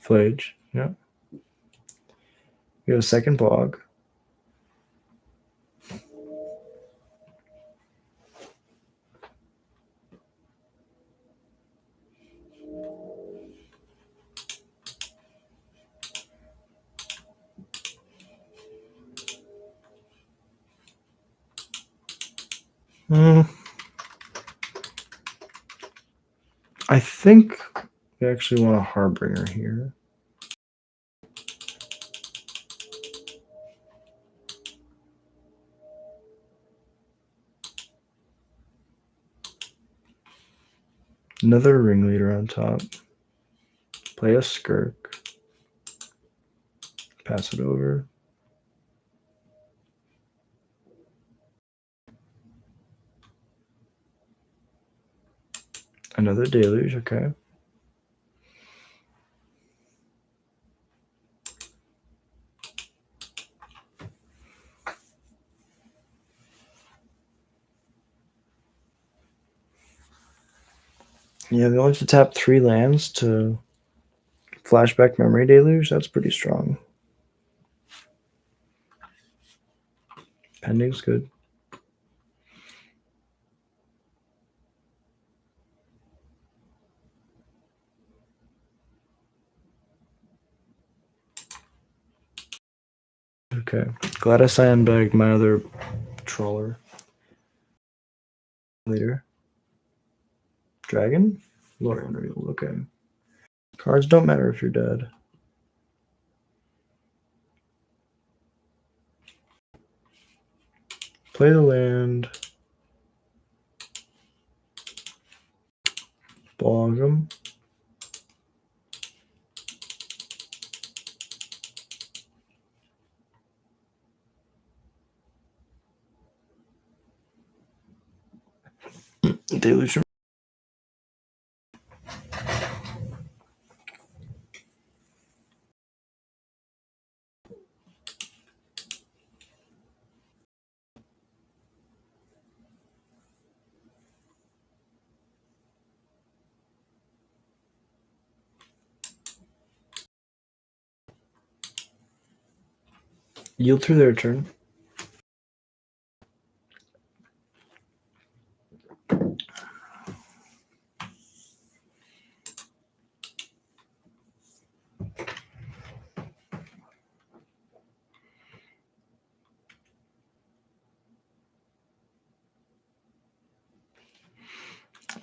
Flage, yeah. We have a second bog. I think we actually want a Harbinger here. Another Ringleader on top. Play a Skirk. Pass it over. Another Deluge, okay. Yeah, they only have to tap 3 lands to flashback Memory Deluge. That's pretty strong. Pending's good. Okay. Glad I sandbagged my other Trawler. Leader. Dragon? Lord Unreal, okay. Cards don't matter if you're dead. Play the land. Bog them. Deluge. Yield through their turn.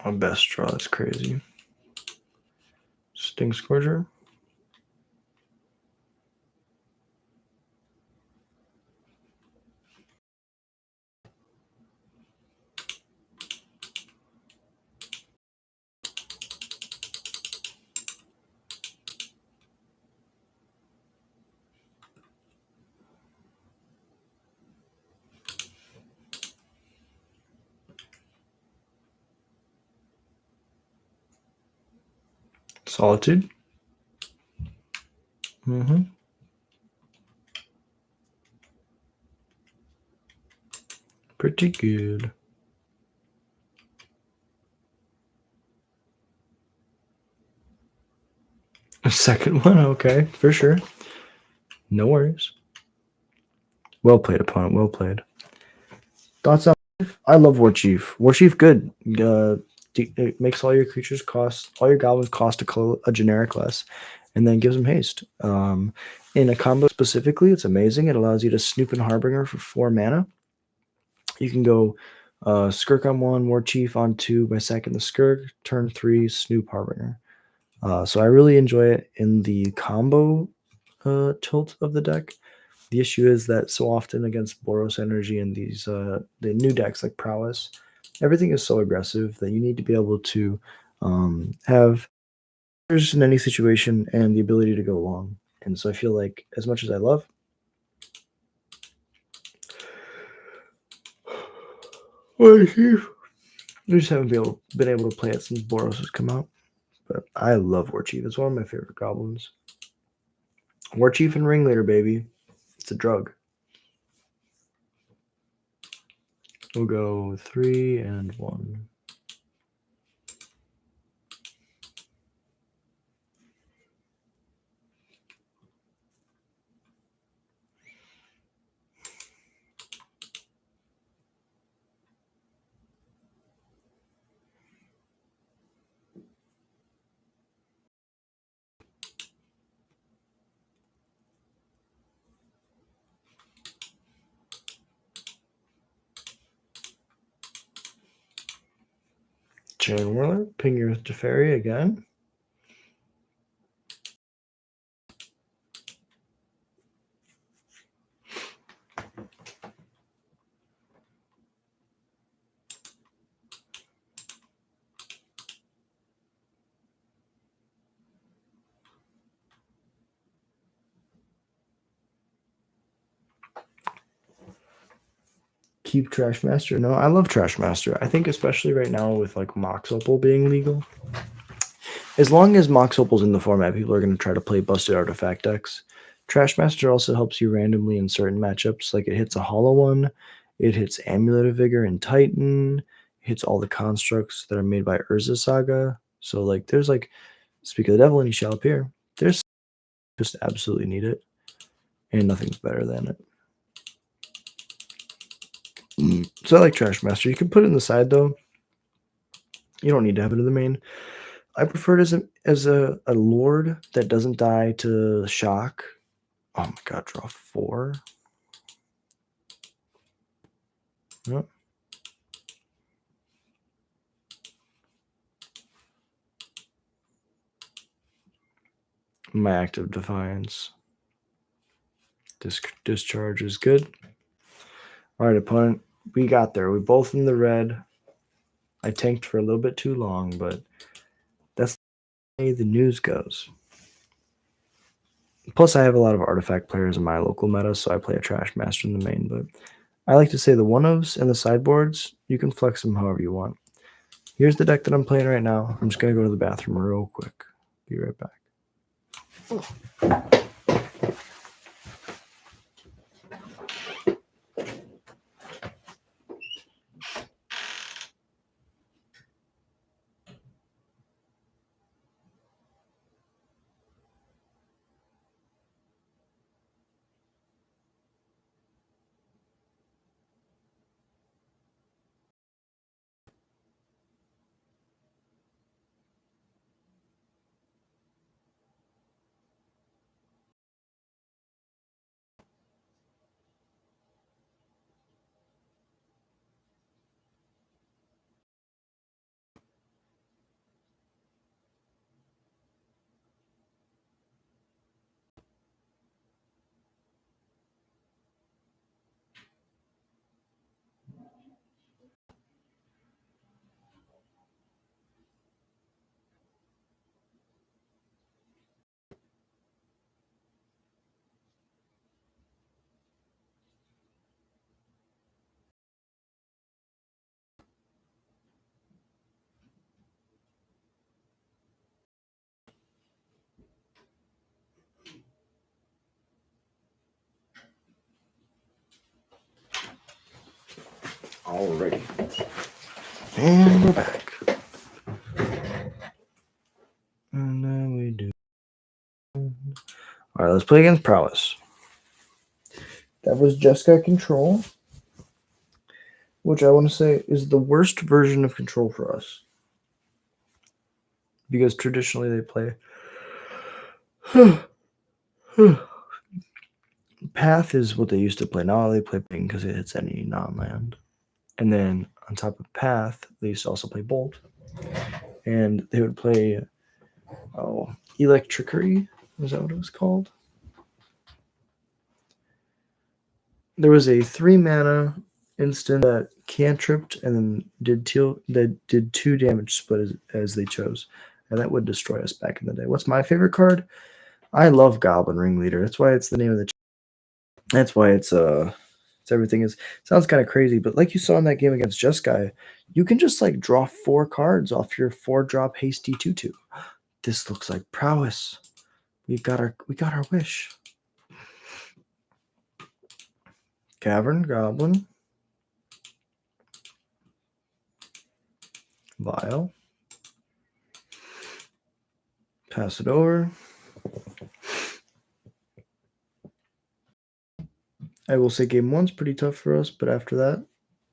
My best draw is crazy. Sting Scourger. Solitude. Pretty good. A second one, okay, for sure. No worries. Well played, opponent. Well played. Thoughts on? I love War Chief. War Chief, good. It makes all your creatures cost, all your goblins cost a generic less, and then gives them haste. In a combo specifically, it's amazing. It allows you to Snoop and Harbinger for 4 mana. You can go Skirk on 1, War Chief on 2 by sacking the Skirk, turn 3, Snoop Harbinger. So I really enjoy it in the combo tilt of the deck. The issue is that so often against Boros Energy and these the new decks like Prowess, everything is so aggressive that you need to be able to have in any situation and the ability to go long. And so I feel like as much as I love I just haven't been able to play it since Boros has come out. But I love War Chief. It's one of my favorite goblins. War Chief and Ringleader, baby. It's a drug. We'll go 3 and 1. Chain Whirler, ping your Teferi again. Keep Trash Master. No, I love Trash Master. I think especially right now with like Mox Opal being legal. As long as Mox Opal's in the format, people are going to try to play busted artifact decks. Trash Master also helps you randomly in certain matchups. Like it hits a hollow one, it hits Amulet of Vigor and Titan, it hits all the constructs that are made by Urza Saga. So like there's like Speak of the Devil and he shall appear. There's just absolutely need it. And nothing's better than it. So I like Trash Master. You can put it in the side though. You don't need to have it in the main. I prefer it as a lord that doesn't die to shock. Oh my god, draw 4. Yep. My Act of Defiance. Discharge is good. All right, opponent. We got there. We both in the red. I tanked for a little bit too long, but that's the way the news goes. Plus, I have a lot of artifact players in my local meta, so I play a Trash Master in the main. But I like to say the one-ofs and the sideboards, you can flex them however you want. Here's the deck that I'm playing right now. I'm just going to go to the bathroom real quick. Be right back. Alrighty. And we're back. And then we do. Alright, let's play against Prowess. That was Jessica Control, which I want to say is the worst version of Control for us. Because traditionally they play Path is what they used to play. Now they play Ping because it hits any non-land. And then on top of Path, they used to also play Bolt. And they would play Electrickery. Is that what it was called? There was a 3-mana instant that cantripped and then did 2 damage split as they chose. And that would destroy us back in the day. What's my favorite card? I love Goblin Ringleader. That's why it's the name of the. That's why it's everything is. Sounds kind of crazy, but like you saw in that game against Just Guy, you can just like draw 4 cards off your 4-drop hasty 2/2. This looks like prowess. We got our wish. Cavern Goblin. Vial. Pass it over. I will say game 1's pretty tough for us, but after that,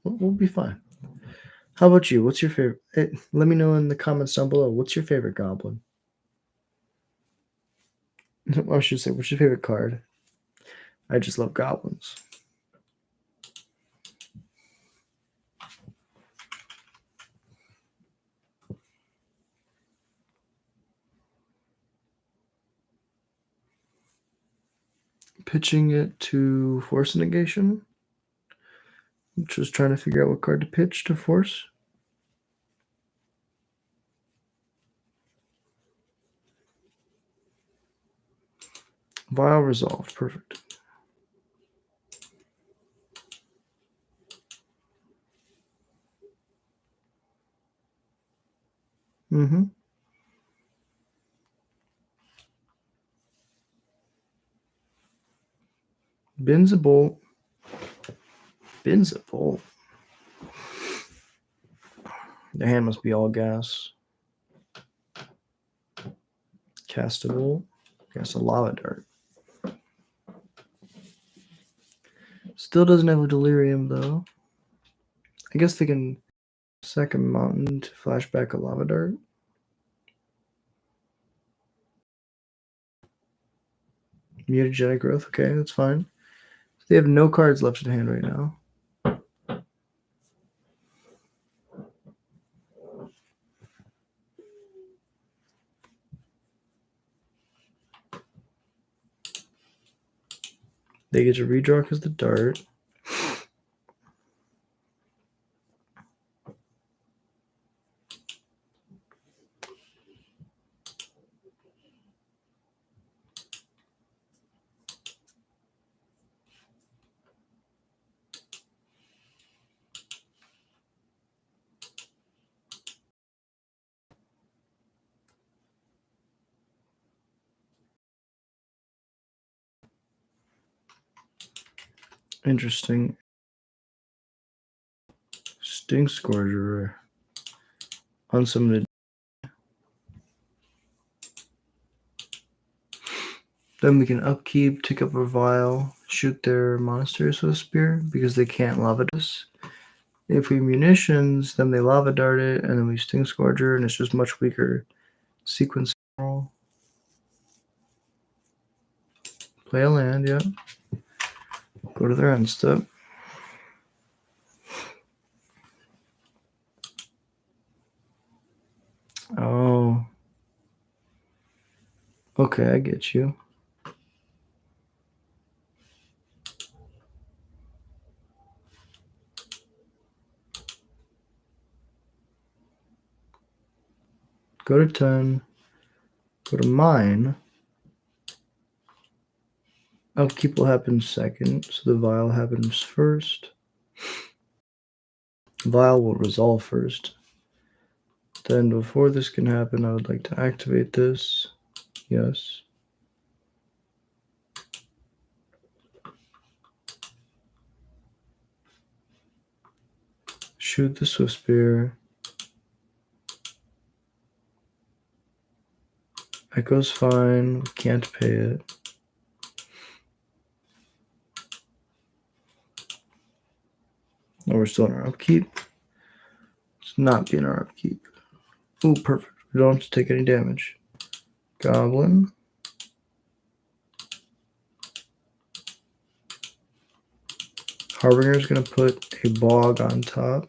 we'll be fine. How about you? What's your favorite? Let me know in the comments down below. What's your favorite goblin? I should say, what's your favorite card? I just love goblins. Pitching it to force negation. Just trying to figure out what card to pitch to force. Vial resolved. Perfect. Mm-hmm. Bin's a bolt. Bin's a bolt. The hand must be all gas. Cast a bolt. Cast a lava dart. Still doesn't have a delirium though. I guess they can sack a mountain to flash back a lava dart. Mutagenic growth. Okay, that's fine. They have no cards left in hand right now. They get to redraw because the dart. Interesting. Stink Scourger. Unsummoned. Then we can upkeep, take up a vial, shoot their monsters with a spear because they can't lava us. If we munitions, then they lava dart it, and then we Sting Scourger, and it's just much weaker sequence roll. Play a land, yeah. Go to their end step. Oh. Okay, I get you. Go to 10. Go to mine. Upkeep will happen second, so the vial happens first. Vial will resolve first. Then before this can happen, I would like to activate this. Yes. Shoot the Swift Spear. Echo's fine. We can't pay it. Oh, we're still in our upkeep. Let's not be in our upkeep. Ooh, perfect. We don't have to take any damage. Goblin. Harbinger's going to put a bog on top.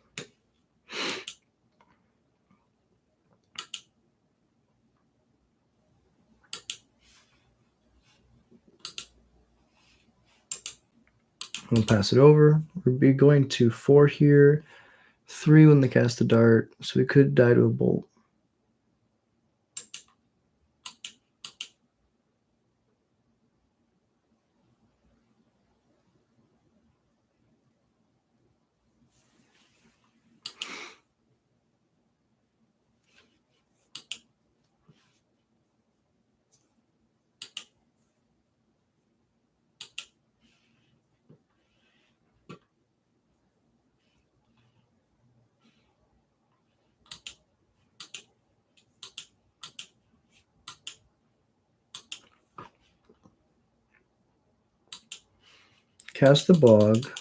We'll pass it over. We'll be going to 4 here, 3 when they cast the dart, so we could die to a bolt. Cast the bog.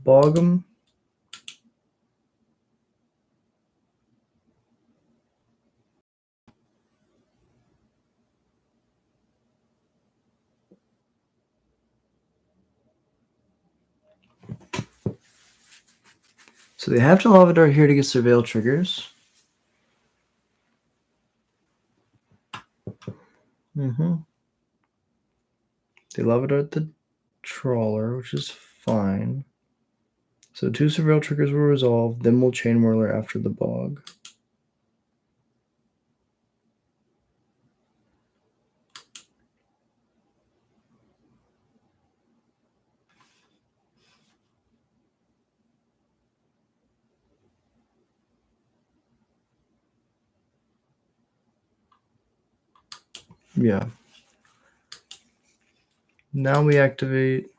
Bog 'em. So they have to Lava Dart here to get Surveil triggers. They Lava Dart the Trawler, which is fine. So 2 Surveil triggers will resolve, then we'll Chain Whirler after the bog. Yeah. Now we activate.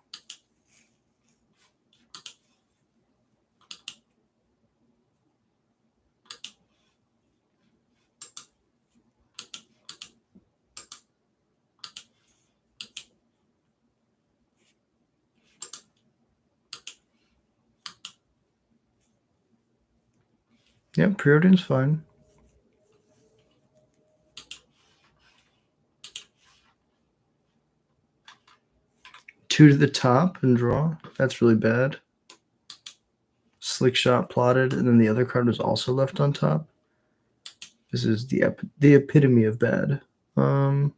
Yep, Preordain's fine. Two to the top and draw. That's really bad. Slick Shot plotted, and then the other card was also left on top. This is the epitome of bad. Let's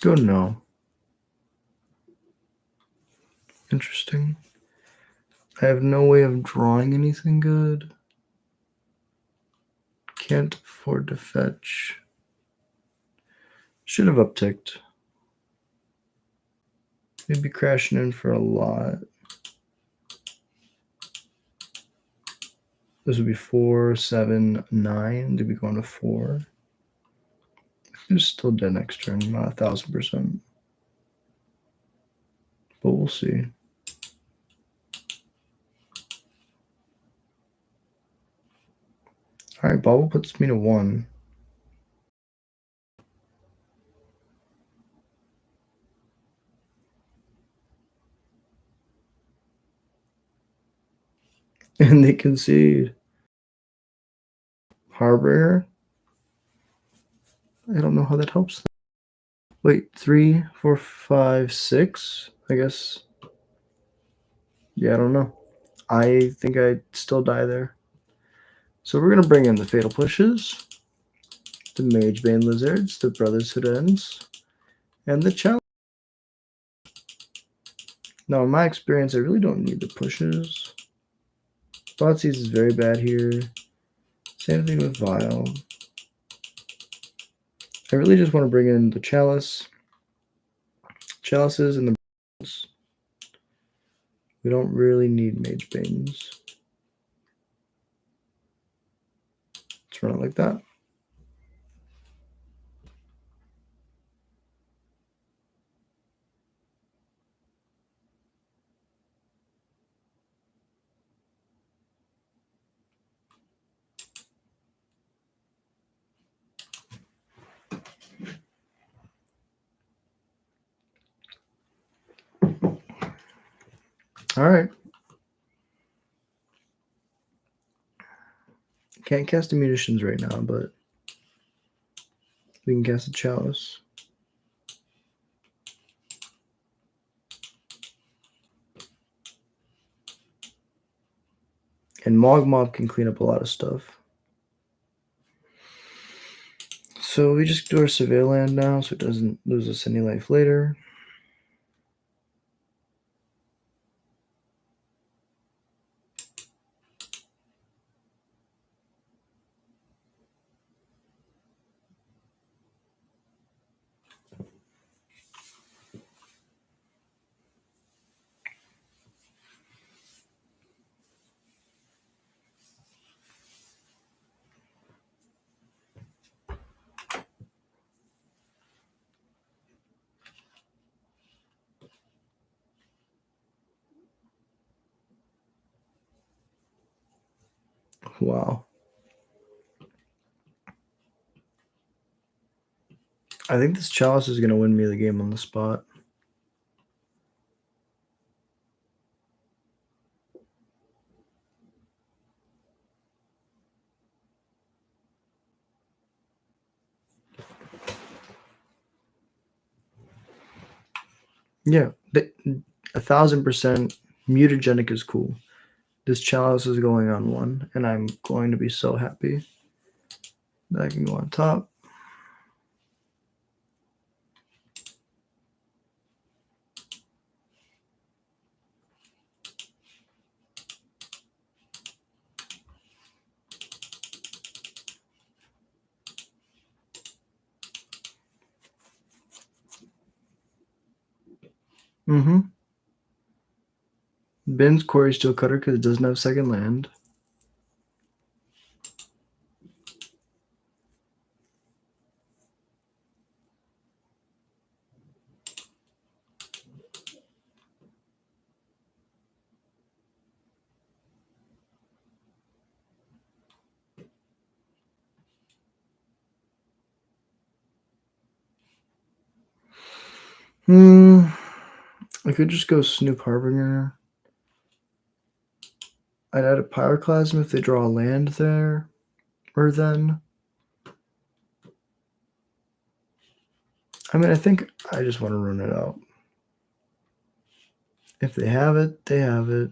go no. Interesting. I have no way of drawing anything good. Can't afford to fetch. Should have upticked. Maybe crashing in for a lot. This would be 4, 7, 9. Did we go into 4? It's still dead next turn, not 1,000%. But we'll see. All right, Bobble puts me to 1. And they concede. Harbinger. I don't know how that helps them. Wait, 3, 4, 5, 6? I guess. Yeah, I don't know. I think I'd still die there. So we're going to bring in the Fatal Pushes, the Magebane Lizards, the Brotherhood Ends, and the Challenge. Now, in my experience, I really don't need the pushes. Thoughtseize is very bad here. Same thing with Vile. I really just want to bring in the Chalice chalices and the bones. We don't really need mage banes. Let's run it like that. All right. Can't cast the munitions right now, but we can cast a chalice. And Mogmob can clean up a lot of stuff. So we just do our surveil land now so it doesn't lose us any life later. Wow. I think this chalice is going to win me the game on the spot. Yeah, 1,000% mutagenic is cool. This chalice is going on 1, and I'm going to be so happy that I can go on top. Ben's Quarry Steel Cutter because it doesn't have second land. I could just go Snoop Harbinger. I'd add a Pyroclasm if they draw a land there, or then. I mean, I think I just want to run it out. If they have it, they have it.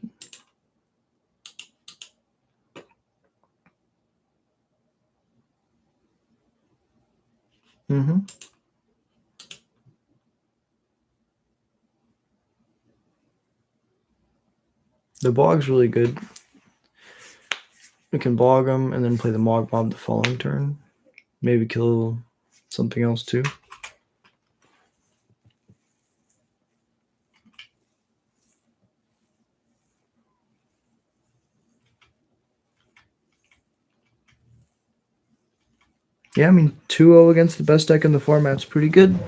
The Bog's really good. We can Bog them and then play the Mogmob the following turn. Maybe kill something else too. Yeah, I mean, 2-0 against the best deck in the format's pretty good.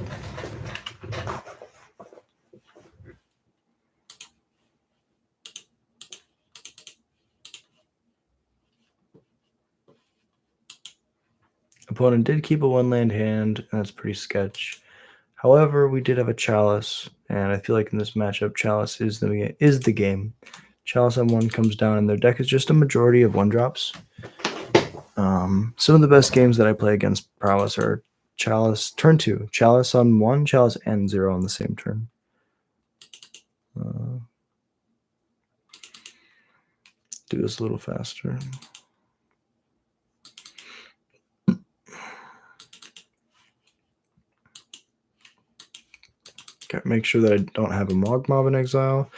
Opponent did keep a 1-land hand, and that's pretty sketch. However, we did have a Chalice, and I feel like in this matchup, Chalice is the game. Chalice on 1 comes down, and their deck is just a majority of 1-drops. Some of the best games that I play against Prowess are Chalice turn 2, Chalice on 1, Chalice and 0 on the same turn. Do this a little faster. Okay, make sure that I don't have a Mogmob in exile.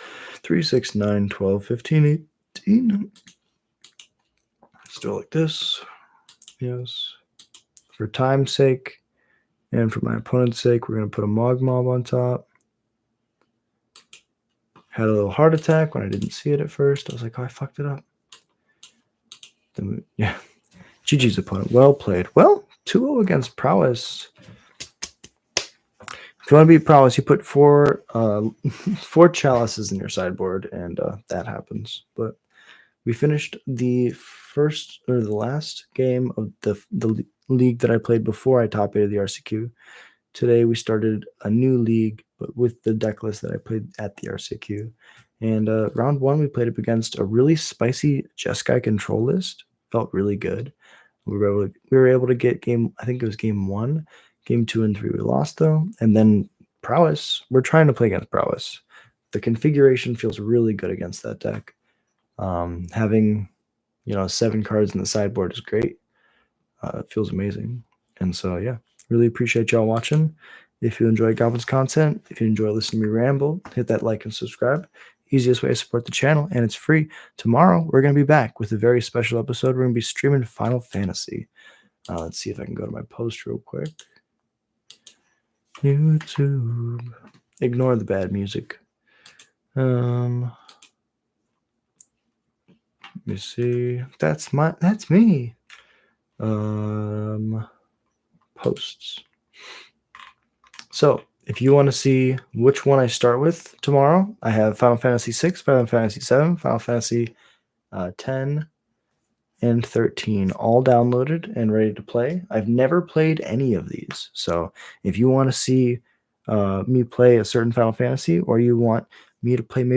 3, 6, 9, 12, 15, 18. Let's do it like this. Yes. For time's sake and for my opponent's sake, we're going to put a Mogmob on top. Had a little heart attack when I didn't see it at first. I was like, oh, I fucked it up. Yeah. GG's opponent. Well played. Well, 2-0 against Prowess. If you want to beat Prowess, you put four chalices in your sideboard, and that happens. But we finished the last game of the league that I played before I top 8 of the RCQ. Today we started a new league, but with the deck list that I played at the RCQ. And round 1, we played up against a really spicy Jeskai control list. Felt really good. We were able to get I think it was game 1. Game 2 and 3 we lost though. And then Prowess, we're trying to play against Prowess. The configuration feels really good against that deck. Having 7 cards in the sideboard is great. It feels amazing. And so yeah, really appreciate y'all watching. If you enjoy Goblin's content, if you enjoy listening to me ramble, hit that like and subscribe. Easiest way to support the channel, and it's free. Tomorrow, we're going to be back with a very special episode. We're going to be streaming Final Fantasy. Let's see if I can go to my post real quick. YouTube. Ignore the bad music. Let me see. That's me. Posts. So if you want to see which one I start with tomorrow, I have Final Fantasy 6, Final Fantasy 7, Final Fantasy 10, and 13 all downloaded and ready to play. I've never played any of these. So if you want to see me play a certain Final Fantasy, or you want me to play maybe